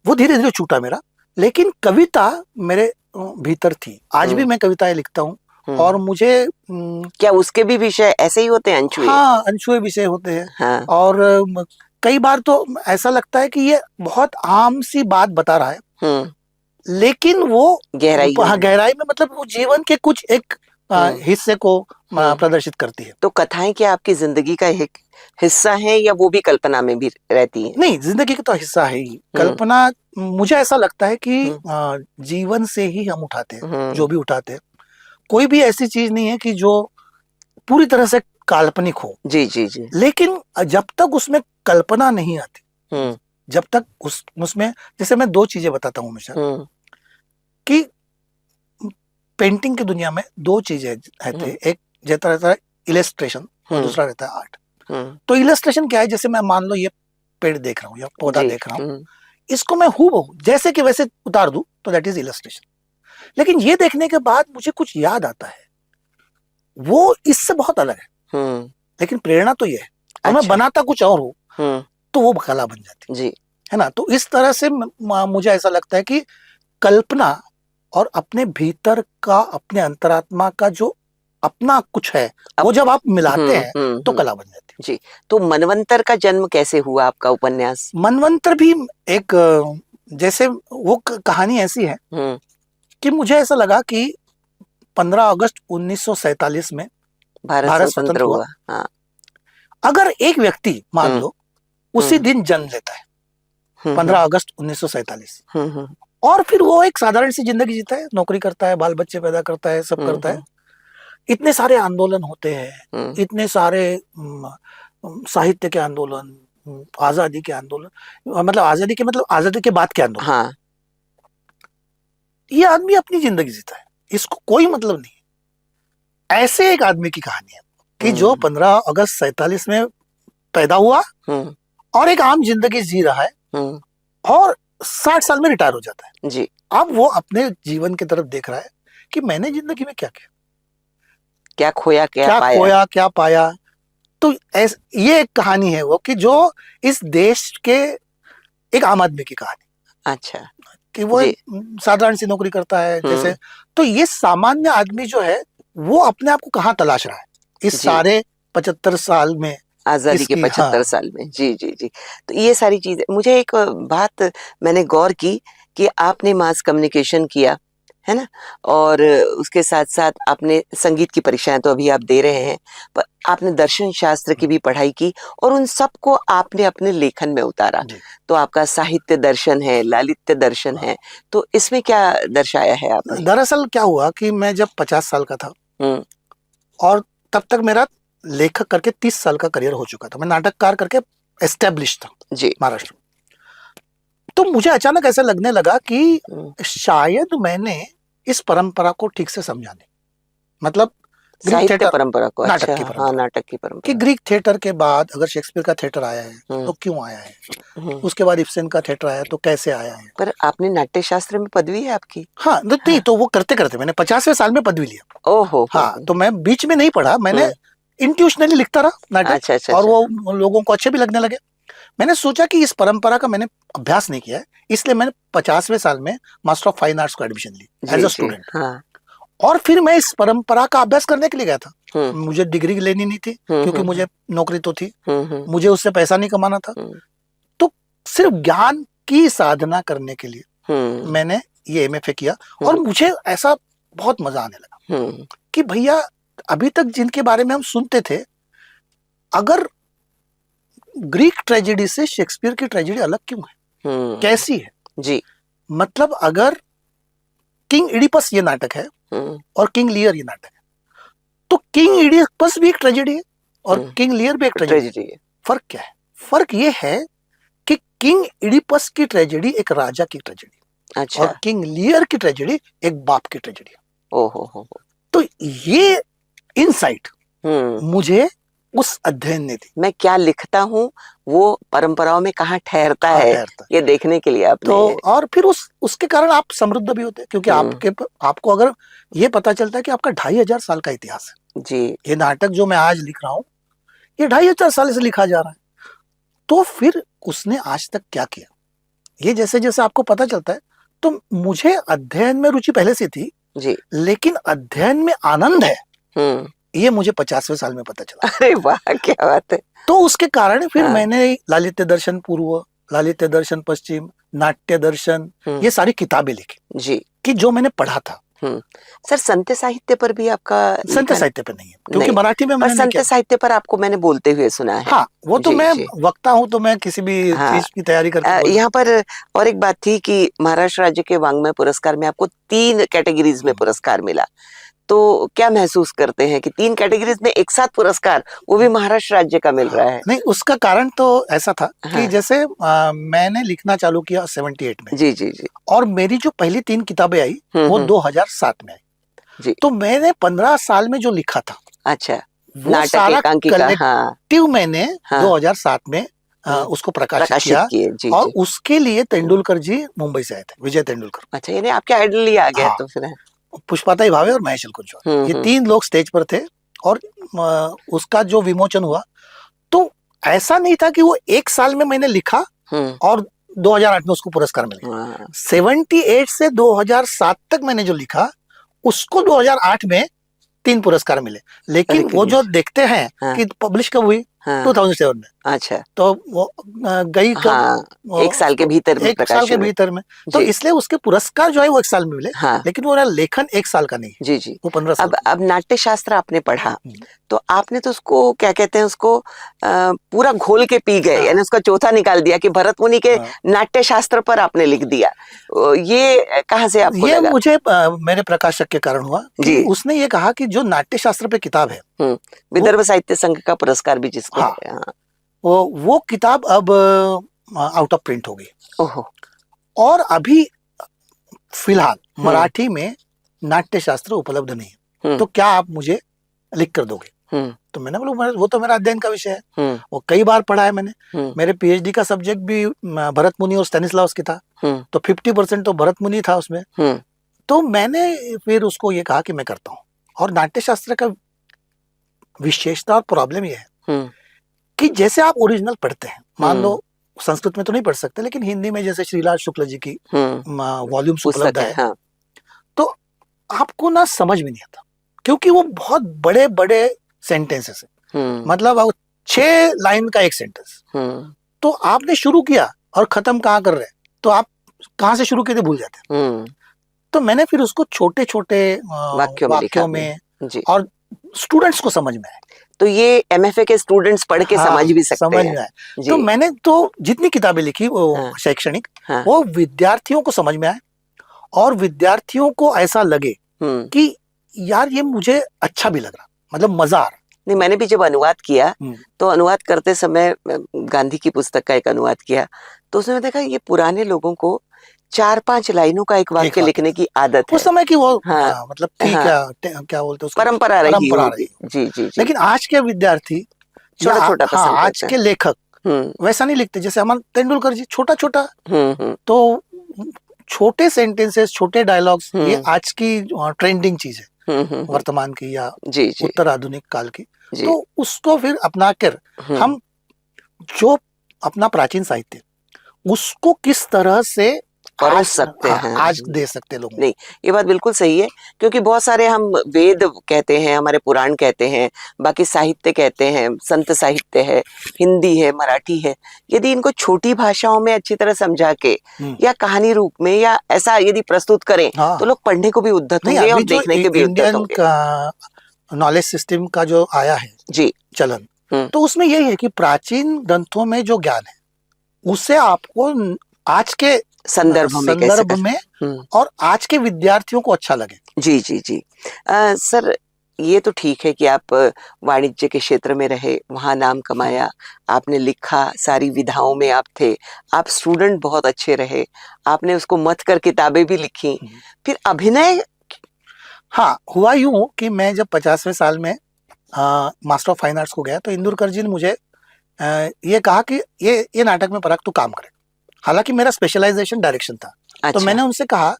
वो धीरे धीरे छूटा मेरा, लेकिन कविता मेरे भीतर थी। आज भी मैं कविताएं लिखता हूँ, और मुझे क्या उसके भी विषय ऐसे ही होते हैं, अनछुए? हाँ, अनछुए विषय होते हैं। हाँ। और कई बार तो ऐसा लगता है कि ये बहुत आम सी बात बता रहा है, लेकिन वो गहराई में मतलब वो जीवन के कुछ एक हिस्से को प्रदर्शित करती है। तो कथाएं क्या आपकी जिंदगी का एक हिस्सा है, या वो भी कल्पना में भी रहती है? नहीं, जिंदगी का तो हिस्सा है ही। कल्पना मुझे ऐसा लगता है कि जीवन से ही हम उठाते हैं, जो भी उठाते हैं। कोई भी ऐसी चीज नहीं है कि जो पूरी तरह से काल्पनिक हो। जी जी जी। लेकिन जब तक उसमें कल्पना नहीं आती, जब तक उसमें, जैसे मैं दो चीजें बताता हूँ हमेशा, कि पेंटिंग की दुनिया में दो चीजें रहती है। एक रहता है इलस्ट्रेशन, और दूसरा रहता है आर्ट। तो इलस्ट्रेशन क्या है? जैसे मैं मान लो ये पेड़ देख रहा हूँ या पौधा देख रहा हूँ, इसको मैं हूबहू जैसे कि वैसे उतार दूं तो दैट इज इलस्ट्रेशन। लेकिन ये देखने के बाद मुझे कुछ याद आता है, वो इससे बहुत अलग है, लेकिन प्रेरणा तो ये है। और मैं बनाता कुछ और हूँ, तो वो कला बन जाती जी, है ना। तो इस तरह से मुझे ऐसा लगता है कि कल्पना और अपने भीतर का, अपने अंतरात्मा का जो अपना कुछ है, वो जब आप मिलाते हैं तो कला बन जाती है जी। तो मनवंतर का जन्म कैसे हुआ आपका उपन्यास? मनवंतर भी एक जैसे वो कहानी ऐसी है कि मुझे ऐसा लगा कि 15 अगस्त 1947 में भारत स्वतंत्र हुआ। हाँ। अगर एक व्यक्ति मान लो उसी दिन जन्म लेता है 15 अगस्त 1947, और फिर वो एक साधारण सी जिंदगी जीता है, नौकरी करता है, बाल बच्चे पैदा करता है, सब करता है। इतने सारे आंदोलन होते हैं, इतने सारे साहित्य के आंदोलन, आजादी के आंदोलन, मतलब आजादी के बाद के आंदोलन। हाँ। ये आदमी अपनी जिंदगी जीता है, इसको कोई मतलब नहीं। ऐसे एक आदमी की कहानी है कि जो 15 अगस्त 47 में पैदा हुआ और एक आम जिंदगी जी रहा है, और 60 साल में रिटायर हो जाता है जी। अब वो अपने जीवन की तरफ देख रहा है कि मैंने जिंदगी में क्या किया, क्या खोया क्या पाया। खोया क्या पाया। तो ये एक कहानी है वो कि जो इस देश के एक आम आदमी की कहानी। अच्छा। कि वो साधारण सी नौकरी करता है जैसे, तो ये सामान्य आदमी जो है वो अपने आप को कहाँ तलाश रहा है इस सारे 75 साल में, आजादी के 75 साल में। जी जी जी। तो ये सारी चीजें, मुझे एक बात मैंने गौर की कि आपने मास कम्युनिकेशन किया है ना, और उसके साथ साथ आपने संगीत की परीक्षाएं तो अभी आप दे रहे हैं, पर आपने दर्शन शास्त्र की भी पढ़ाई की और उन सबको आपने अपने लेखन में उतारा। तो आपका साहित्य दर्शन है, लालित्य दर्शन है, तो इसमें क्या दर्शाया है आपने? दरअसल क्या हुआ कि मैं जब 50 साल का था और तब तक मेरा लेखक करके 30 साल का करियर हो चुका था, मैं नाटककार करके एस्टेब्लिश था जी महाराष्ट्र। तो मुझे अचानक ऐसा लगने लगा कि शायद मैंने इस परंपरा को ठीक से समझा नहीं, मतलब ग्रीक थिएटर परंपरा को, नाटक की परंपरा, नाटक की परंपरा कि ग्रीक थिएटर के बाद अगर शेक्सपियर का थिएटर आया है तो क्यों आया है, उसके बाद इब्सन का थिएटर आया तो कैसे आया है। पर आपने नाट्य शास्त्र में पदवी है आपकी? हाँ, नहीं तो वो करते करते मैंने 50वें साल में पदवी लिया। ओहो। हाँ, तो मैं बीच में नहीं पढ़ा, मैंने इंट्यूशनली लिखता रहा नाटक। अच्छा, और वो लोगों को अच्छे भी लगने लगे। मैंने सोचा कि इस परंपरा का मैंने अभ्यास नहीं किया है, इसलिए मैंने 50वें साल में मास्टर ऑफ फाइन आर्ट्स को एडमिशन ली एज अ स्टूडेंट। और फिर मैं इस परंपरा का अभ्यास करने के लिए गया था। मुझे डिग्री लेनी नहीं थी क्योंकि मुझे नौकरी तो थी, मुझे उससे पैसा नहीं कमाना था, तो सिर्फ ज्ञान की साधना करने के लिए मैंने ये एमएफए किया। और मुझे ऐसा बहुत मजा आने लगा कि भैया अभी तक जिनके बारे में हम सुनते थे, अगर ग्रीक ट्रेजेडी से शेक्सपियर की ट्रेजेडी अलग क्यों है, कैसी है जी। मतलब अगर किंग इडिपस ये नाटक है और किंग लियर ये नाटक है, तो किंग इडिपस भी एक ट्रेजेडी है और किंग लियर भी एक ट्रेजेडी है। फर्क क्या है? फर्क ये है कि किंग इडिपस की ट्रेजेडी एक राजा की ट्रेजेडी, अच्छा, और किंग लियर की ट्रेजेडी एक बाप की ट्रेजेडी है। ओहो। तो ये इनसाइट मुझे उस अध्ययन ने दी। मैं क्या लिखता हूँ वो परंपराओं में कहाँ ठहरता है, ये देखने के लिए आपने। तो और फिर उसके कारण आप समृद्ध भी होते हैं, क्योंकि आपको अगर ये पता चलता है कि आपका 2500 साल का इतिहास है जी। ये नाटक जो मैं आज लिख रहा हूँ ये 2500 साल से लिखा जा रहा है, तो फिर उसने आज तक क्या किया, ये जैसे जैसे आपको पता चलता है। तो मुझे अध्ययन में रुचि पहले से थी जी, लेकिन अध्ययन में आनंद है ये मुझे 50वें साल में पता चला। अरे वाह, क्या बात है। तो उसके कारण फिर मैंने लालित्य दर्शन पूर्व, लालित्य दर्शन पश्चिम, नाट्य दर्शन, ये सारी किताबें लिखी जी, कि जो मैंने पढ़ा था। सर संत साहित्य पर भी आपका? संत साहित्य पर नहीं है, क्योंकि मराठी में मैंने संत साहित्य पर आपको मैंने बोलते हुए सुना है। हाँ, वो तो मैं वक्ता हूँ, तो मैं किसी भी चीज की तैयारी करके यहाँ पर और एक बात थी कि महाराष्ट्र राज्य के वाङ्मय पुरस्कार में आपको 3 कैटेगरीज में पुरस्कार मिला, तो क्या महसूस करते हैं कि 3 कैटेगरीज में एक साथ पुरस्कार, वो भी महाराष्ट्र राज्य का मिल रहा है? नहीं, उसका कारण तो ऐसा था कि जैसे मैंने लिखना चालू किया 78 में जी जी जी, और मेरी जो पहली 3 किताबें आई वो 2007 में आई जी। तो मैंने 15 साल में जो लिखा था, अच्छा, वो सारा कलेक्टिव मैंने 2007 में उसको प्रकाशित किया। और उसके लिए तेंदुलकर जी मुंबई से आए थे, विजय तेंदुलकर। अच्छा, यानी आपके आइडल ही आ गया। तो फिर पुष्पाताई भावे और महेश कुंजवाल, ये 3 लोग स्टेज पर थे और उसका जो विमोचन हुआ, तो ऐसा नहीं था कि वो 1 साल में मैंने लिखा और 2008 में उसको पुरस्कार मिल गया। 78 से 2007 तक मैंने जो लिखा उसको 2008 में 3 पुरस्कार मिले, लेकिन वो जो देखते हैं कि पब्लिश कब हुई 2007 में, अच्छा, तो वो गई कब 1 साल के भीतर में, 1 साल के भीतर में, तो इसलिए उसके पुरस्कार जो है वो 1 साल में मिले, लेकिन वो लेखन 1 साल का नहीं जी जी, वो 15 साल। अब नाट्य शास्त्र आपने पढ़ा तो आपने तो उसको क्या कहते हैं, उसको पूरा घोल के पी गए, यानी उसका चौथा निकाल दिया कि भरत मुनि के नाट्य शास्त्र पर आपने लिख दिया। ये कहाँ से आपको ये लगा? मुझे मेरे प्रकाशक के कारण हुआ कि उसने ये कहा कि जो नाट्य शास्त्र पे किताब है, विदर्भ साहित्य संघ का पुरस्कार भी जिसको है, वो किताब अब आउट ऑफ प्रिंट हो गई। ओहो। और अभी फिलहाल मराठी में नाट्य शास्त्र उपलब्ध नहीं है, तो क्या आप मुझे लिख कर दोगे? तो मैंने बोला वो तो मेरा अध्ययन का विषय है, वो कई बार पढ़ा है मैंने। मेरे पीएचडी का सब्जेक्ट भी भरत मुनि और स्टेनिस्लावस्की था, तो 50% तो भरत मुनि था उसमें। तो मैंने फिर उसको ये कहा कि मैं करता हूँ। और नाट्य शास्त्र का विशेषता और प्रॉब्लम ये है कि जैसे आप ओरिजिनल पढ़ते हैं, मान लो संस्कृत में तो नहीं पढ़ सकते, लेकिन हिंदी में जैसे श्रीलाल शुक्ल जी की वॉल्यूम्स उपलब्ध है, हाँ। तो आपको ना समझ में नहीं आता, क्योंकि वो बहुत बड़े बड़े सेंटेंसेस है, मतलब 6 लाइन का एक सेंटेंस, तो आपने शुरू किया और खत्म कहाँ कर रहे हैं, तो आप कहाँ से शुरू किए थे भूल जाते हैं। तो मैंने फिर उसको छोटे छोटे वाक्यों में और स्टूडेंट्स को समझ में आए। तो ये एमएफए के स्टूडेंट्स पढ़ के समझ भी सकते हैं। समझ में आए। तो मैंने तो जितनी किताबें लिखी वो शैक्षणिक, वो विद्यार्थियों को समझ में आए और विद्यार्थियों को ऐसा लगे कि यार ये मुझे अच्छा भी लग रहा, मतलब मजा आ रहा। नहीं, मैंने भी जब अनुवाद किया तो अनुवाद करते समय गांधी की पुस्तक का एक अनुवाद किया, तो उसमें देखा ये पुराने लोगों को 4-5 लाइनों का एक वाक्य लिखने की आदत है। उस समय की वो मतलब क्या बोलते हैं, परंपरा रही होगी। जी। लेकिन आज के विद्यार्थी छोटा पसंद आज के लेखक वैसा नहीं लिखते। जैसे अमन तेंदुलकर जी छोटा छोटा, तो छोटे सेंटेंसेस, छोटे डायलॉग्स, ये आज की ट्रेंडिंग चीज है, वर्तमान की या उत्तर आधुनिक काल की। तो उसको फिर अपना कर हम जो अपना प्राचीन साहित्य उसको किस तरह से परोस सकते हैं, आज दे सकते लोग। नहीं, ये बात बिल्कुल सही है, क्योंकि बहुत सारे हम वेद कहते हैं, हमारे पुराण कहते हैं, बाकी साहित्य कहते हैं, संत साहित्य है, हिंदी है, मराठी है, यदि इनको छोटी भाषाओं में अच्छी तरह समझा के या कहानी रूप में या ऐसा यदि प्रस्तुत करें, तो लोग पढ़ने को भी उद्धत होंगे और देखने के भी उद्धत होंगे। इंडियन नॉलेज सिस्टम का जो आया है जी चलन, तो उसमें यही है कि प्राचीन ग्रंथों में जो ज्ञान है उसे आपको आज के संदर्भ में और आज के विद्यार्थियों को अच्छा लगे। जी। सर, ये तो ठीक है कि आप वाणिज्य के क्षेत्र में रहे, वहां नाम कमाया, आपने लिखा, सारी विधाओं में आप थे, आप स्टूडेंट बहुत अच्छे रहे, आपने उसको मथ कर किताबें भी लिखी, फिर अभिनय। हाँ, हुआ यूं कि मैं जब 50वें साल में मास्टर ऑफ फाइन आर्ट्स को गया, तो इंदुरकर जी ने मुझे ये कहा कि ये नाटक में पराग तू काम करे। हालांकि मेरा स्पेशलाइजेशन डायरेक्शन था। अच्छा। तो मैंने उनसे कहा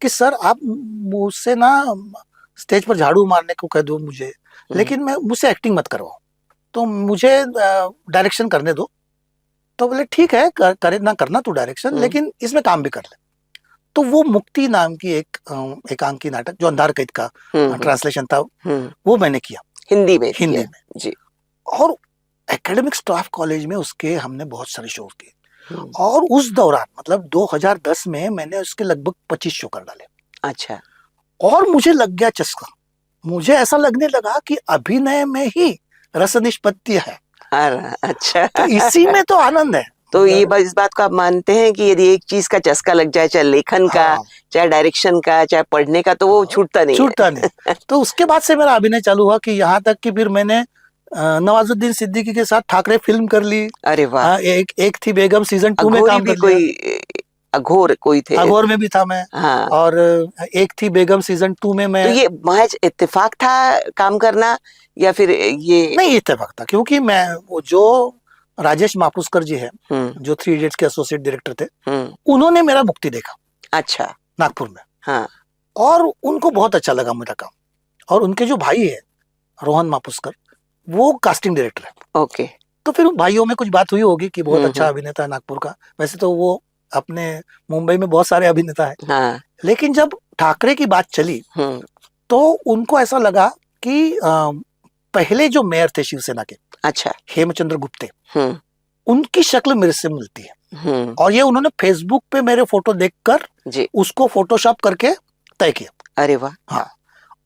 कि सर आप मुझसे ना स्टेज पर झाड़ू मारने को कह दो मुझे, लेकिन मैं मुझसे एक्टिंग मत करवाओ, तो मुझे डायरेक्शन करने दो। तो बोले ठीक है, करे ना करना तू डायरेक्शन, लेकिन इसमें काम भी कर ले। तो वो मुक्ति नाम की एक एकांकी नाटक जो अंधार कैद का ट्रांसलेशन था, वो मैंने किया हिंदी में जी। और एकेडमिक स्टाफ कॉलेज में उसके हमने बहुत सारे शो किए, और उस दौरान मतलब 2010 में मैंने उसके लगभग 25 शो कर डाले। अच्छा। और मुझे लग गया चस्का, मुझे ऐसा लगने लगा कि अभिनय में ही रस निष्पत्ति है। अच्छा। तो इसी में तो आनंद है। तो ये इस बात को आप मानते हैं कि यदि एक चीज का चस्का लग जाए, चाहे लेखन का, चाहे डायरेक्शन का, चाहे पढ़ने का, तो वो छूटता नहीं। तो उसके बाद से मेरा अभिनय चालू हुआ कि यहाँ तक कि फिर मैंने नवाजुद्दीन सिद्दीकी के साथ ठाकरे फिल्म कर ली। अरे वाह। एक थी बेगम सीजन 2 में काम कर लिया। अघोर कोई थे, अघोर में भी था मैं। हाँ। और एक थी बेगम सीजन 2 में मैं। तो ये महज इत्तेफाक था काम करना या फिर ये? नहीं, इत्तेफाक था, क्योंकि मैं वो जो राजेश मापुस्कर जी है जो 3 इडियट्स के एसोसिएट डायरेक्टर थे, उन्होंने मेरा मुक्ति देखा। अच्छा। नागपुर में। हाँ। और उनको बहुत अच्छा लगा मेरा काम, और उनके जो भाई है रोहन मापुस्कर, वो कास्टिंग डायरेक्टर है। ओके। तो फिर भाइयों में कुछ बात हुई होगी कि बहुत अच्छा अभिनेता है नागपुर का। वैसे तो वो अपने मुंबई में बहुत सारे अभिनेता है। हाँ। लेकिन जब ठाकरे की बात चली तो उनको ऐसा लगा कि पहले जो मेयर थे शिवसेना के, अच्छा, हेमचंद्र गुप्ते, उनकी शक्ल मेरे से मिलती है। और ये उन्होंने फेसबुक पे मेरे फोटो देखकर उसको फोटोशॉप करके तय किया। अरे वाह। हाँ।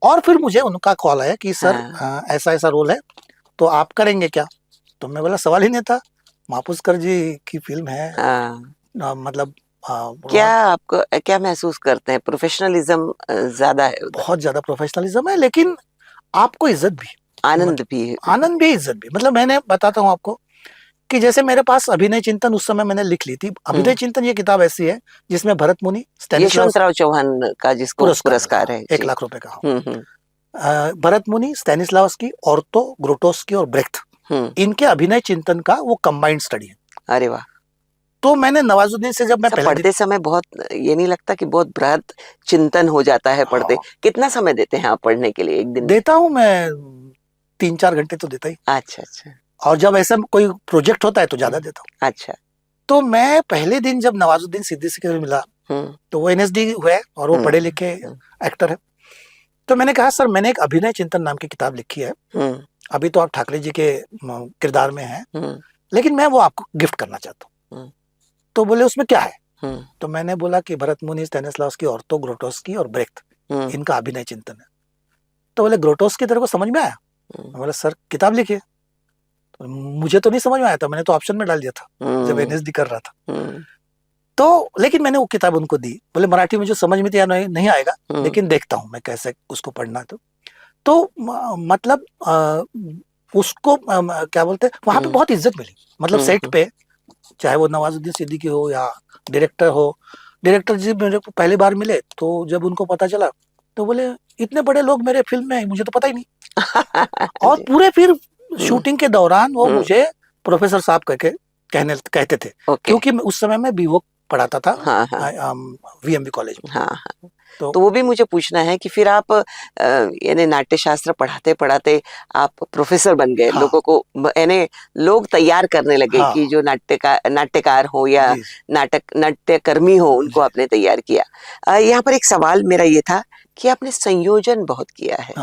और फिर मुझे उनका कॉल आया कि सर ऐसा ऐसा रोल है, तो आप करेंगे क्या? तो मैं बोला सवाल ही नहीं था, मापुस्कर जी की फिल्म है। मतलब क्या आपको क्या महसूस करते हैं? प्रोफेशनलिज्म ज्यादा है, बहुत ज्यादा प्रोफेशनलिज्म है, लेकिन आपको इज्जत भी, आनंद भी, इज्जत भी। मतलब मैंने बताता हूँ आपको कि जैसे मेरे पास अभिनय चिंतन उस समय मैंने लिख ली थी। अभिनय चिंतन ये किताब ऐसी है जिसमें भरत मुनि, यशवंतराव चौहान का जिसको पुरस्कार है, 1 लाख रुपए का। भरत मुनि, स्टैनिस्लावस्की, ऑर्थो, ग्रोटोस्की और ब्रेख्त, इनके अभिनय चिंतन का वो कंबाइंड स्टडी है। अरे वाह। तो मैंने नवाजुद्दीन से जब मैं पढ़ते समय बहुत ये नहीं लगता कि बहुत बृहद चिंतन हो जाता है पढ़ते? हाँ। कितना समय देते हैं आप पढ़ने के लिए एक दिन? देता हूँ मैं 3-4 घंटे तो देता ही। अच्छा अच्छा। और जब ऐसा कोई प्रोजेक्ट होता है तो ज्यादा देता हूँ। अच्छा। तो मैं पहले दिन जब नवाजुद्दीन सिद्दीकी से मिला, तो वो NSD हुए और वो पढ़े लिखे एक्टर है, तो मैंने कहा सर मैंने एक अभिनय चिंतन नाम की किताब लिखी है, अभी तो आप ठाकरे जी के किरदार में हैं, लेकिन मैं वो आपको गिफ्ट करना चाहता हूँ। तो बोले उसमें क्या है? तो मैंने बोला कि भरत मुनि, स्टैनिस्लावस्की, ऑर्थो, ग्रोटोस्की और ब्रेख्त, इनका अभिनय चिंतन है। तो बोले ग्रोटोस्की तेरे को समझ में आया? बोला सर किताब लिखिए। तो मुझे तो नहीं समझ में आया था, मैंने तो ऑप्शन में डाल दिया था जब NSD कर रहा था। तो लेकिन मैंने वो किताब उनको दी, बोले मराठी मुझे समझ में नहीं आएगा, लेकिन देखता हूँ मैं कैसे उसको पढ़ना। तो मतलब उसको क्या बोलते हैं, वहां पे बहुत इज्जत मिली। मतलब सेट पे चाहे वो नवाजुद्दीन सिद्दीकी हो या डायरेक्टर हो, डायरेक्टर जी मेरे को पहली बार मिले तो जब उनको पता चला तो बोले इतने बड़े लोग मेरे फिल्म में हैं, मुझे तो पता ही नहीं। और पूरे फिर शूटिंग के दौरान वो मुझे प्रोफेसर साहब कहते थे, क्योंकि उस समय मैं बीवोक पढ़ाता था VMB कॉलेज में। तो वो भी मुझे पूछना है कि फिर आप यानी नाट्य शास्त्र पढ़ाते पढ़ाते आप प्रोफेसर बन गए। लोगों को यानी लोग तैयार करने लगे कि जो नाट्यकार हो या नाट्यकर्मी हो, उनको आपने तैयार किया। यहाँ पर एक सवाल मेरा ये था कि आपने संयोजन बहुत किया है।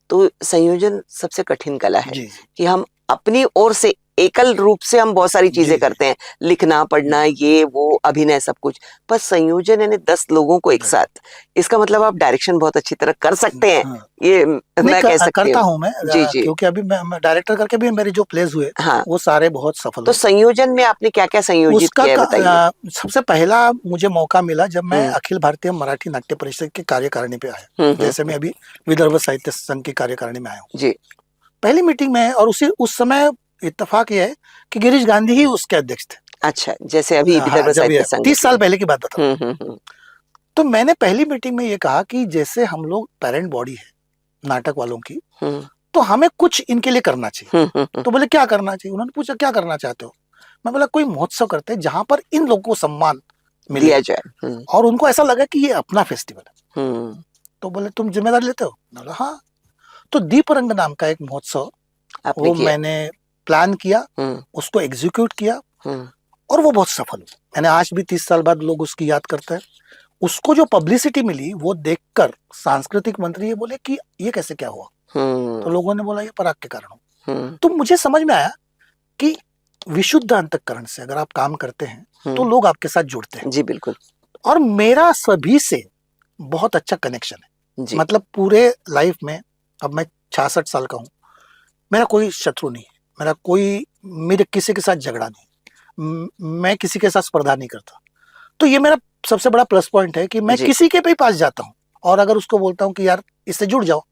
तो संयोजन सबसे कठिन कला है कि हम अपनी ओर से एकल रूप से हम बहुत सारी चीजें करते हैं, लिखना, पढ़ना, ये वो, अभिनय, सब कुछ। पर संयोजन यानी 10 लोगों को एक साथ, इसका मतलब आप डायरेक्शन बहुत अच्छी तरह कर सकते हैं। ये मैं कह सकती करता हूँ मैं, जी जी, क्योंकि अभी मैं डायरेक्टर करके भी मेरे जो प्लेस हुए वो सारे बहुत सफल। तो संयोजन में आपने क्या क्या संयोजित किया है बताइए। सबसे पहला मुझे मौका मिला जब मैं अखिल भारतीय मराठी नाट्य परिषद के कार्यकारिणी पे आया। जैसे मैं अभी विदर्भ साहित्य संघ की कार्यकारिणी में आया हूँ जी, पहली मीटिंग में। और उस समय इत्तेफाक ये है कि गिरीश गांधी ही उसके अध्यक्ष थे। अच्छा, जैसे अभी विदर्भ साहित्य संघ 30 साल पहले की बात बता रहा हूं। तो मैंने पहली मीटिंग में ये कहा कि जैसे हम लोग पेरेंट बॉडी है नाटक वालों की, तो हमें कुछ इनके लिए करना चाहिए। तो बोले क्या करना चाहिए? उन्होंने पूछा क्या करना चाहते हो? मैं बोला कोई महोत्सव करते हैं जहां पर इन लोगों को सम्मान दिया जाए और उनको ऐसा लगा कि ये अपना फेस्टिवल है। तो बोले तुम जिम्मेदारी लेते हो? बोला हाँ। तो दीप रंग नाम का एक महोत्सव वो मैंने प्लान किया, उसको एग्जीक्यूट किया और वो बहुत सफल हुआ। मैंने आज भी 30 साल बाद लोग उसकी याद करते हैं। उसको जो पब्लिसिटी मिली वो देखकर सांस्कृतिक मंत्री ये बोले कि ये कैसे क्या हुआ? तो लोगों ने बोला ये पराग के कारण हो। तो मुझे समझ में आया कि विशुद्ध अंतःकरण से अगर आप काम करते हैं तो लोग आपके साथ जुड़ते हैं। जी बिल्कुल। और मेरा सभी से बहुत अच्छा कनेक्शन है। मतलब पूरे लाइफ में, अब मैं 66 साल का हूँ, मेरा कोई शत्रु नहीं है, मेरे किसी के साथ झगड़ा नहीं, मैं किसी के साथ स्पर्धा नहीं करता। तो ये मेरा सबसे बड़ा प्लस पॉइंट है कि मैं किसी के भी पास जाता हूँ और अगर उसको बोलता हूँ कि यार इससे जुड़ जाओ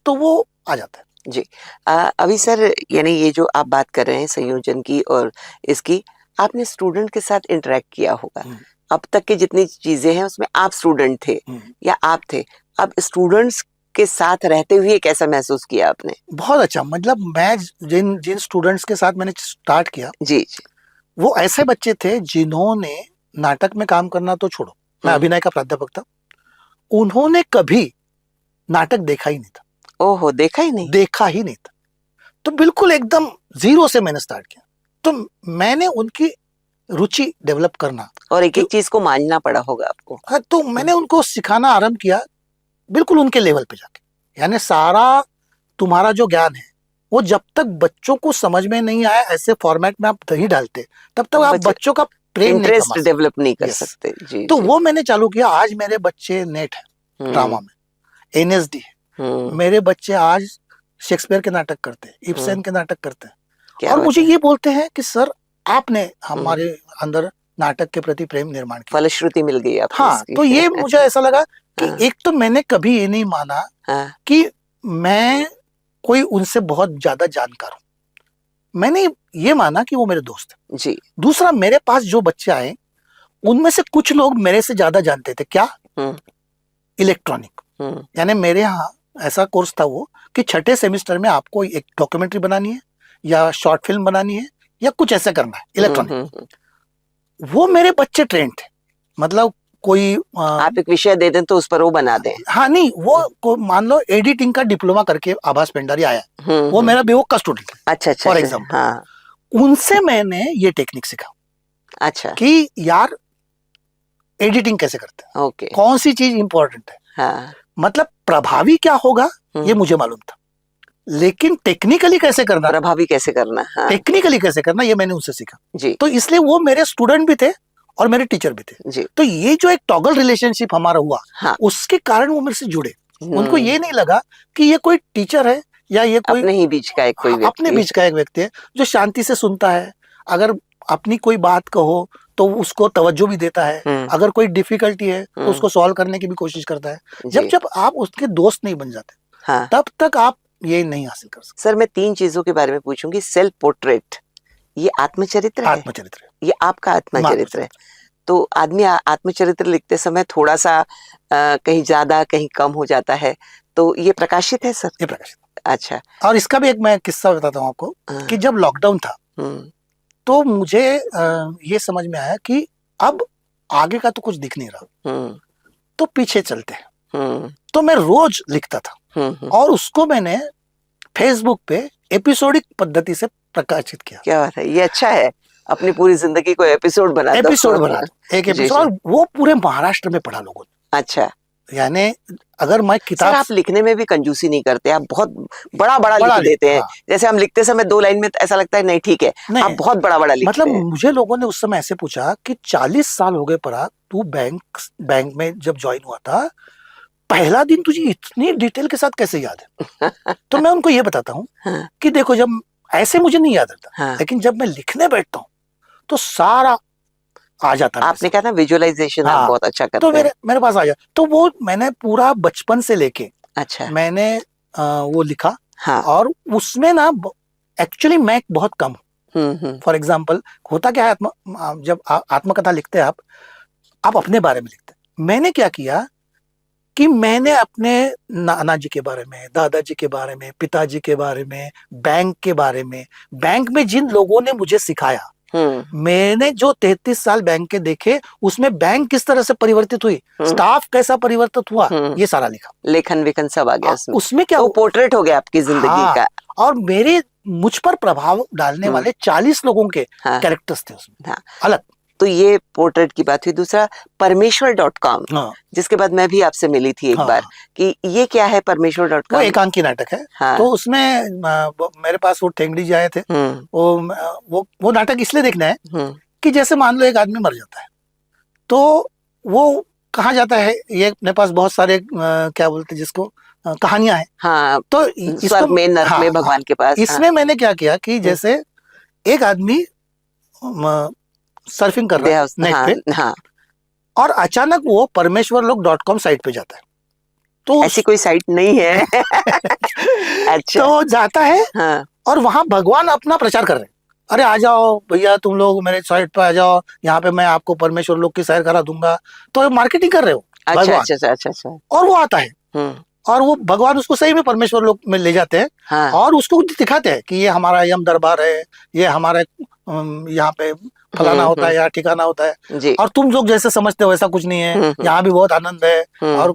तो वो आ जाता है। जी अभी सर यानी ये जो आप बात कर रहे हैं संयोजन की और इसकी, आपने स्टूडेंट के साथ इंटरेक्ट किया होगा। अब तक के जितनी चीजें हैं उसमें आप स्टूडेंट थे या आप थे, अब स्टूडेंट्स के साथ रहते हुए कैसा महसूस किया आपने? बहुत अच्छा। मतलब मैं जिन स्टूडेंट्स के साथ मैंने स्टार्ट किया जी वो ऐसे बच्चे थे जिन्होंने नाटक में काम करना तो छोड़ो, मैं अभिनय का प्राध्यापक था, उन्होंने कभी नाटक देखा ही नहीं था। ओहो, देखा ही नहीं? देखा ही नहीं था। तो बिल्कुल एकदम जीरो से मैंने स्टार्ट किया। तो मैंने उनकी रुचि डेवलप करना और एक एक चीज को मानना पड़ा होगा आपको। हाँ, तो मैंने उनको सिखाना आरंभ किया बिल्कुल उनके लेवल पे जाके। यानी सारा तुम्हारा जो ज्ञान है वो जब तक बच्चों को समझ में नहीं आया ऐसे फॉर्मेट में आप नहीं डालते तब तक आप बच्चों का इंटरेस्ट डेवलप नहीं कर सकते। जी, तो वो मैंने चालू किया। आज मेरे बच्चे नेट है ड्रामा में, NSD है, मेरे बच्चे आज शेक्सपियर के नाटक करते हैं, इब्सेन के नाटक करते हैं और मुझे ये बोलते हैं कि सर आपने हमारे अंदर नाटक के प्रति प्रेम निर्माण किया, फलश्रुति मिल गई आपको। हाँ, तो ये मुझे ऐसा लगा कि एक तो मैंने कभी ये नहीं माना कि मैं कोई उनसे बहुत ज्यादा जानकार हूं, मैंने ये माना कि वो मेरे दोस्त हैं। जी। दूसरा, मेरे पास जो बच्चे आए उनमें से कुछ लोग मेरे से ज्यादा जानते थे क्या, इलेक्ट्रॉनिक। यानी मेरे यहाँ ऐसा कोर्स था वो कि छठे सेमेस्टर में आपको एक डॉक्यूमेंट्री बनानी है या शॉर्ट फिल्म बनानी है या कुछ ऐसा करना है इलेक्ट्रॉनिक। वो मेरे बच्चे ट्रेंड थे, मतलब कोई आप एक विषय दे दें तो उस पर वो बना दें। हाँ नहीं, वो मान लो एडिटिंग का डिप्लोमा करके आभास पेंडारी आया, वो मेरा बेवक का स्टूडेंट है। अच्छा अच्छा, फॉर एग्जाम्पल, हाँ, उनसे मैंने ये टेक्निक सीखा। अच्छा, कि यार एडिटिंग कैसे करते हैं, ओके, कौन सी चीज इंपॉर्टेंट है, हाँ, मतलब प्रभावी क्या होगा ये मुझे मालूम था, लेकिन टेक्निकली कैसे करना, प्रभावी कैसे करना, हाँ, टेक्निकली कैसे करना, ये मैंने उनसे सीखा जी। तो इसलिए वो मेरे स्टूडेंट भी थे और मेरे टीचर भी थे जी। तो ये जो एक टॉगल रिलेशनशिप हमारा हुआ, हाँ, उसके कारण वो मेरे से जुड़े। उनको ये नहीं लगा कि ये कोई टीचर है या ये कोई अपने ही बीच का एक कोई व्यक्ति, अपने बीच का एक व्यक्ति है जो शांति से सुनता है, अगर अपनी कोई बात कहो तो उसको तवज्जो भी देता है, अगर कोई डिफिकल्टी है तो उसको सॉल्व करने की भी कोशिश करता है। जब जब आप उसके दोस्त नहीं बन जाते, हाँ, तब तक आप ये नहीं हासिल कर सकते। सर, मैं 3 चीजों के बारे में पूछूंगी। सेल्फ पोर्ट्रेट, ये आत्मचरित्र है, आत्मचरित्र, ये आपका आत्मचरित्र है। तो आदमी आत्मचरित्र लिखते समय थोड़ा सा कहीं ज्यादा कहीं कम हो जाता है, तो ये प्रकाशित है सर? ये प्रकाशित। अच्छा, और इसका भी एक मैं किस्सा बताता हूँ आपको कि जब लॉकडाउन था तो मुझे ये समझ में आया कि अब आगे का तो कुछ दिख नहीं रहा, तो पीछे चलते हैं। तो मैं रोज लिखता था और उसको मैंने फेसबुक पे एपिसोडिक पद्धति से प्रकाशित किया। क्या बात है, ये अच्छा है, अपनी पूरी जिंदगी को एपिसोड बना एक एपिसोड, और वो पूरे महाराष्ट्र में पढ़ा लोगों ने। अच्छा, यानी अगर मैं किताब, आप लिखने में भी कंजूसी नहीं करते, आप बहुत बड़ा बड़ा लिख देते हैं। हाँ। जैसे हम लिखते समय 2 लाइन में ऐसा लगता है नहीं ठीक है, आप बहुत बड़ा बड़ा लिखते हैं। मतलब मुझे लोगों ने उस समय ऐसे पूछा कि 40 साल हो गए पराग, तू बैंक में जब ज्वाइन हुआ था, पहला दिन तुझे इतनी डिटेल के साथ कैसे याद है? तो मैं उनको ये बताता हूँ हाँ। कि देखो, जब ऐसे मुझे नहीं याद रहता, हाँ। लेकिन जब मैं लिखने बैठता हूँ तो सारा आ जाता है। आपने कहा ना विजुअलाइजेशन, हाँ, आप बहुत अच्छा करते हैं। तो मेरे पास आ जाता, तो वो मैंने पूरा बचपन से लेके, अच्छा, मैंने वो लिखा, हाँ, और उसमें ना एक्चुअली मैं बहुत कम हूँ। फॉर एग्जाम्पल, होता क्या है, जब आत्मकथा लिखते हैं आप अपने बारे में लिखते हैं। मैंने क्या किया कि मैंने अपने नाना जी के बारे में, दादाजी के बारे में, पिताजी के बारे में, बैंक के बारे में, बैंक में जिन लोगों ने मुझे सिखाया, मैंने जो 33 साल बैंक के देखे, उसमें बैंक किस तरह से परिवर्तित हुई, स्टाफ कैसा परिवर्तित हुआ, ये सारा लिखा। लेखन विखन सब आ गया उसमें क्या, वो पोर्ट्रेट हो गया आपकी जिंदगी, हाँ, का। और मुझ पर प्रभाव डालने वाले 40 लोगों के कैरेक्टर्स थे उसमें, हाँ, अलग। तो ये पोर्ट्रेट की बात हुई। दूसरा परमेश्वर.com, हाँ, जिसके बाद मैं भी आपसे मिली थी एक बार, कि ये क्या है परमेश्वर.com? वो एकांकी नाटक है, हाँ। तो उसमें मेरे पास वो टेंगड़ी जी आए थे, वो नाटक इसलिए देखना है कि जैसे मान लो एक आदमी मर जाता है, तो वो कहाँ जाता है, ये अपने पास बहुत सारे क्या बोलते हैं जिसको, कहानियां हैं, हाँ, तो स्वर्ग में, नर्क में, भगवान के पास। इसमें मैंने क्या किया कि जैसे एक आदमी सर्फिंग कर रहा है नेट पे, हाँ, और अचानक वो परमेश्वरलोक.com साइट पे जाता है, तो ऐसी कोई साइट नहीं है। अच्छा, तो जाता है, हाँ, और वहां भगवान अपना प्रचार कर रहे हैं, अरे आ जाओ भैया तुम लोग मेरे साइट पे आ जाओ, यहाँ पे मैं आपको परमेश्वर लोक की सैर करा दूंगा, तो मार्केटिंग कर रहे हो। अच्छा अच्छा अच्छा अच्छा। और वो आता है और वो भगवान उसको सही में परमेश्वर लोक में ले जाते हैं, हाँ, और उसको दिखाते हैं कि ये हमारा यम दरबार है, ये हमारा यहाँ पे फलाना होता है, यहाँ ठिकाना होता है जी। और तुम लोग जैसे समझते हो वैसा कुछ नहीं है, यहाँ भी बहुत आनंद है। और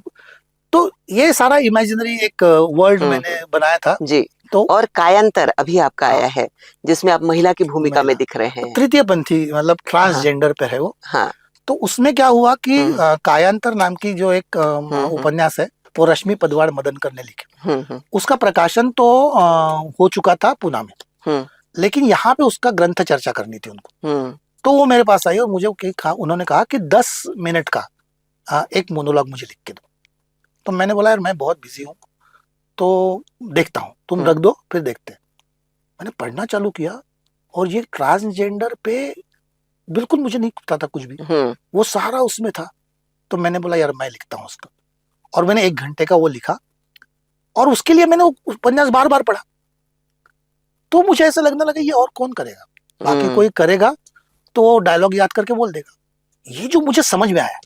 तो ये सारा इमेजिनरी एक वर्ल्ड मैंने बनाया था जी। तो और कायांतर अभी आपका आया है, जिसमें आप महिला की भूमिका में दिख रहे हैं, तृतीय पंथी, मतलब ट्रांसजेंडर पे है वो, हाँ। तो उसमें क्या हुआ कि कायांतर नाम की जो एक उपन्यास है, वो रश्मि पदवाड़ मदनकर ने लिखे। उसका प्रकाशन तो हो चुका था पुणे में, लेकिन यहाँ पे उसका ग्रंथ चर्चा करनी थी उनको, तो वो मेरे पास आई और मुझे उन्होंने कहा कि 10 मिनट का एक मोनोलॉग मुझे लिख के दो। तो मैंने बोला यार मैं बहुत बिजी हूँ, तो देखता हूँ, तुम रख दो फिर देखते हैं। मैंने पढ़ना चालू किया और ये ट्रांसजेंडर पे बिल्कुल मुझे नहीं पता था कुछ भी, वो सारा उसमें था। तो मैंने बोला यार मैं लिखता हूँ उसका, और मैंने 1 घंटे का वो लिखा, और उसके लिए मैंने उपन्यास बार बार पढ़ा। तो मुझे ऐसा लगने लगा ये और कौन करेगा, बाकी कोई करेगा तो वो डायलॉग याद करके बोल देगा। ये जो मुझे समझ में आया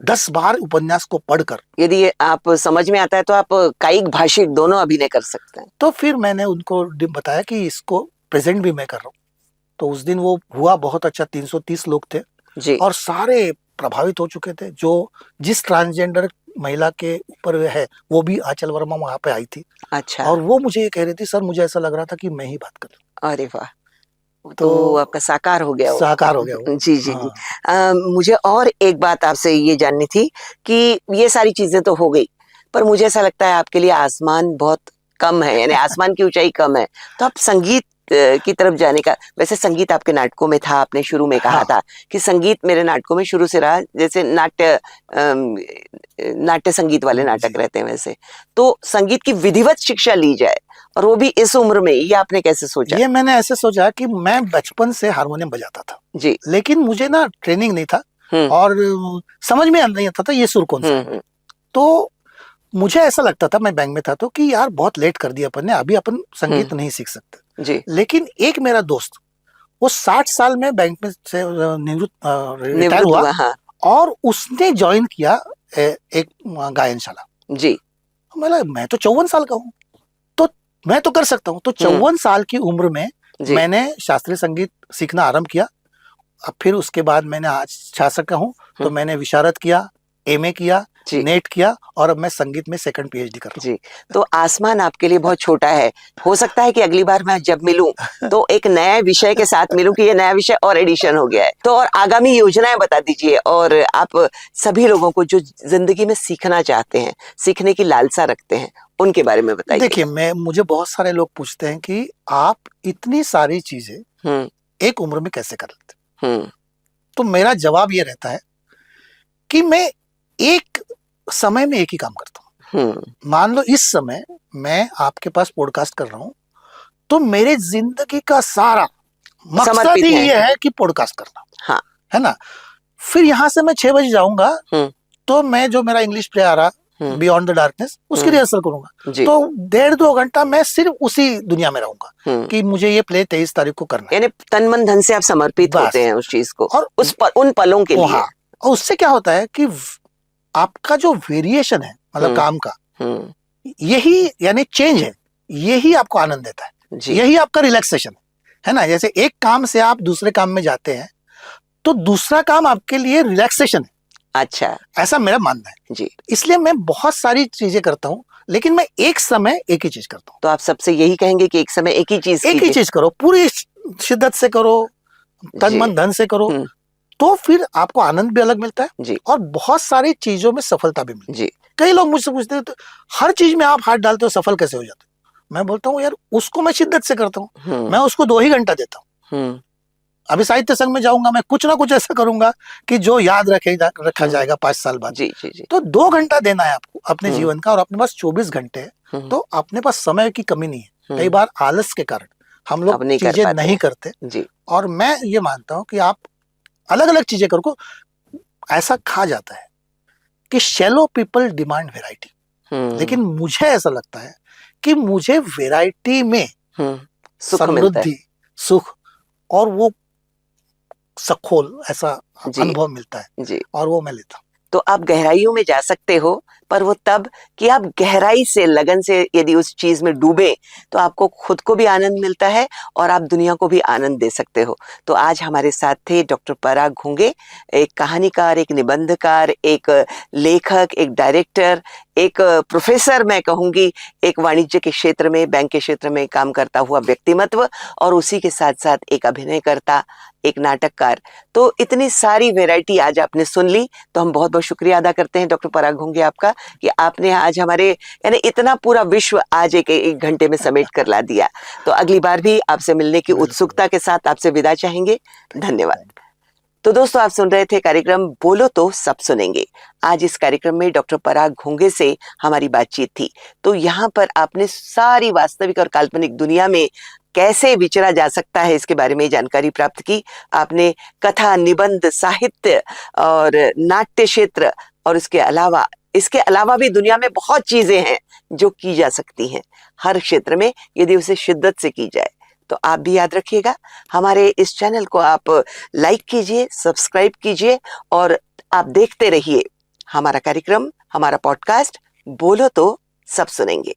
10 बार उपन्यास को पढ़कर, यदि ये आप समझ में आता है तो आप कायिक भाषिक दोनों अभिनय कर सकते हैं। तो फिर मैंने उनको बताया कि इसको प्रेजेंट भी मैं कर रहा हूँ। तो उस दिन वो हुआ बहुत अच्छा, 330 लोग थे जी। और सारे प्रभावित हो चुके थे। जो जिस ट्रांसजेंडर महिला के ऊपर है वो भी आंचल वर्मा वहां पे आई थी। अच्छा। और वो मुझे ये कह रही थी, सर मुझे ऐसा लग रहा था कि मैं ही बात कर रहा हूं। अरे वाह, तो आपका साकार हो गया वो। साकार हो गया वो। जी जी हाँ। जी। मुझे और एक बात आपसे ये जाननी थी कि ये सारी चीजें तो हो गई, पर मुझे ऐसा लगता है आपके लिए आसमान बहुत कम है, यानी आसमान की ऊंचाई कम है, तो आप संगीत की तरफ जाने का, वैसे संगीत आपके नाटकों में था, आपने शुरू में कहा था कि संगीत मेरे नाटकों में शुरू से रहा, जैसे नाट्य संगीत वाले नाटक रहते हैं वैसे, तो संगीत की विधिवत शिक्षा ली जाए और वो भी इस उम्र में, ये आपने कैसे सोचा? ये मैंने ऐसे सोचा कि मैं बचपन से हारमोनियम बजाता था जी, लेकिन मुझे ना ट्रेनिंग नहीं था और समझ में नहीं आता था ये सुर कौन सा है। तो मुझे ऐसा लगता था, मैं बैंक में था तो, कि यार बहुत लेट कर दिया अपन ने, अभी अपन संगीत नहीं सीख सकते जी। लेकिन एक मेरा दोस्त, वो 60 साल में बैंक में से रिटायर हुआ। हाँ। और उसने ज्वाइन किया एक गायनशाला। जी। मैं तो 54 साल का हूँ, तो मैं तो कर सकता हूँ। तो 54 साल की उम्र में मैंने शास्त्रीय संगीत सीखना आरंभ किया। अब फिर उसके बाद मैंने आज 66 का हूँ तो मैंने विशारद किया, एमए किया, नेट किया और अब मैं संगीत में सेकंड पीएचडी कर रहा हूँ। जी, तो आसमान आपके लिए बहुत छोटा है। हो सकता है कि अगली बार मैं जब मिलूं तो एक नए विषय के साथ मिलूं कि ये नया विषय और एडिशन हो गया है। तो और आगामी योजनाएं बता दीजिए, और आप सभी लोगों को जो जिंदगी में सीखना चाहते हैं, सीखने की लालसा रखते हैं, उनके बारे में बताइए। देखिए, मुझे बहुत सारे लोग पूछते हैं कि आप इतनी सारी चीजें एक उम्र में कैसे कर लेते? तो मेरा जवाब ये रहता है कि मैं एक समय में एक ही काम करता हूँ। मान लो इस समय मैं आपके पास पॉडकास्ट कर रहा हूँ, तो मेरे जिंदगी का सारा मकसद ही ये है कि पॉडकास्ट करना। हाँ। है ना? फिर यहाँ से मैं 6 बजे जाऊंगा तो मैं जो मेरा इंग्लिश प्ले आ रहा बियॉन्ड द डार्कनेस, उसकी रिहर्सल करूंगा। तो 1.5-2 घंटा मैं सिर्फ उसी दुनिया में रहूंगा कि मुझे ये प्ले 23 तारीख को करना है। यानी तन मन धन से आप समर्पित होते हैं उस चीज को और उन पलों के लिए। और उससे क्या होता है कि आपका जो वेरिएशन है, मतलब काम का, यही यानी चेंज है, यही आपको आनंद देता है, यही आपका रिलैक्सेशन है ना। जैसे एक काम से आप दूसरे काम में जाते हैं तो दूसरा काम आपके लिए रिलैक्सेशन है। अच्छा, ऐसा मेरा मानना है जी। इसलिए मैं बहुत सारी चीजें करता हूँ लेकिन मैं एक समय एक ही चीज करता हूँ। तो आप सबसे यही कहेंगे कि एक समय एक ही चीज करो, पूरी शिद्दत से करो, तन मन धन से करो, तो फिर आपको आनंद भी अलग मिलता है और बहुत सारी चीजों में सफलता भी मिलती है। कई लोग मुझसे पूछते हैं, तो हर चीज में आप हाथ डालते हो, सफल कैसे हो जाते हो? मैं बोलता हूँ यार, उसको मैं शिद्दत से करता हूँ, मैं उसको 2 ही घंटा देता हूँ। अभी साहित्य संघ में जाऊंगा, मैं कुछ ना कुछ ऐसा करूंगा कि जो याद रखा जाएगा 5 साल बाद। जी। तो 2 घंटा देना है आपको अपने जीवन का, और अपने पास 24 घंटे है, तो अपने पास समय की कमी नहीं है। कई बार आलस के कारण हम लोग चीजें नहीं करते जी। और मैं ये मानता हूँ कि आप अलग अलग चीजें करो। ऐसा कहा जाता है कि शैलो पीपल डिमांड वेराइटी, लेकिन मुझे ऐसा लगता है कि मुझे वेराइटी में समृद्धि, सुख और वो सखोल ऐसा अनुभव मिलता है जी। और वो मैं लेता हूँ। तो आप गहराइयों में जा सकते हो, पर वो तब कि आप गहराई से, लगन से यदि उस चीज में डूबे तो आपको खुद को भी आनंद मिलता है और आप दुनिया को भी आनंद दे सकते हो। तो आज हमारे साथ थे डॉक्टर पराग घोंगे, एक कहानीकार, एक निबंधकार, एक लेखक, एक डायरेक्टर, एक प्रोफेसर, मैं कहूंगी, एक वाणिज्य के क्षेत्र में, बैंक के क्षेत्र में काम करता हुआ व्यक्तिमत्व, और उसी के साथ साथ एक अभिनयकर्ता, एक नाटककार। तो इतनी सारी वैरायटी आज आपने सुन ली, तो हम बहुत बहुत शुक्रिया अदा करते हैं डॉक्टर पराग घोंगे आपका कि आपने आज हमारे, यानी इतना पूरा विश्व आज एक घंटे में समेट कर ला दिया। तो अगली बार भी आपसे मिलने की उत्सुकता के साथ आपसे विदा चाहेंगे। धन्यवाद। तो दोस्तों, आप सुन रहे थे कार्यक्रम बोलो तो सब सुनेंगे। आज इस कार्यक्रम में डॉक्टर पराग घोंगे से हमारी बातचीत थी। तो यहाँ पर आपने सारी वास्तविक और काल्पनिक दुनिया में कैसे विचरा जा सकता है इसके बारे में जानकारी प्राप्त की। आपने कथा, निबंध, साहित्य और नाट्य क्षेत्र, और इसके अलावा भी दुनिया में बहुत चीजें हैं जो की जा सकती हैं हर क्षेत्र में, यदि उसे शिद्दत से की जाए। तो आप भी याद रखिएगा, हमारे इस चैनल को आप लाइक कीजिए, सब्सक्राइब कीजिए और आप देखते रहिए हमारा कार्यक्रम, हमारा पॉडकास्ट बोलो तो सब सुनेंगे।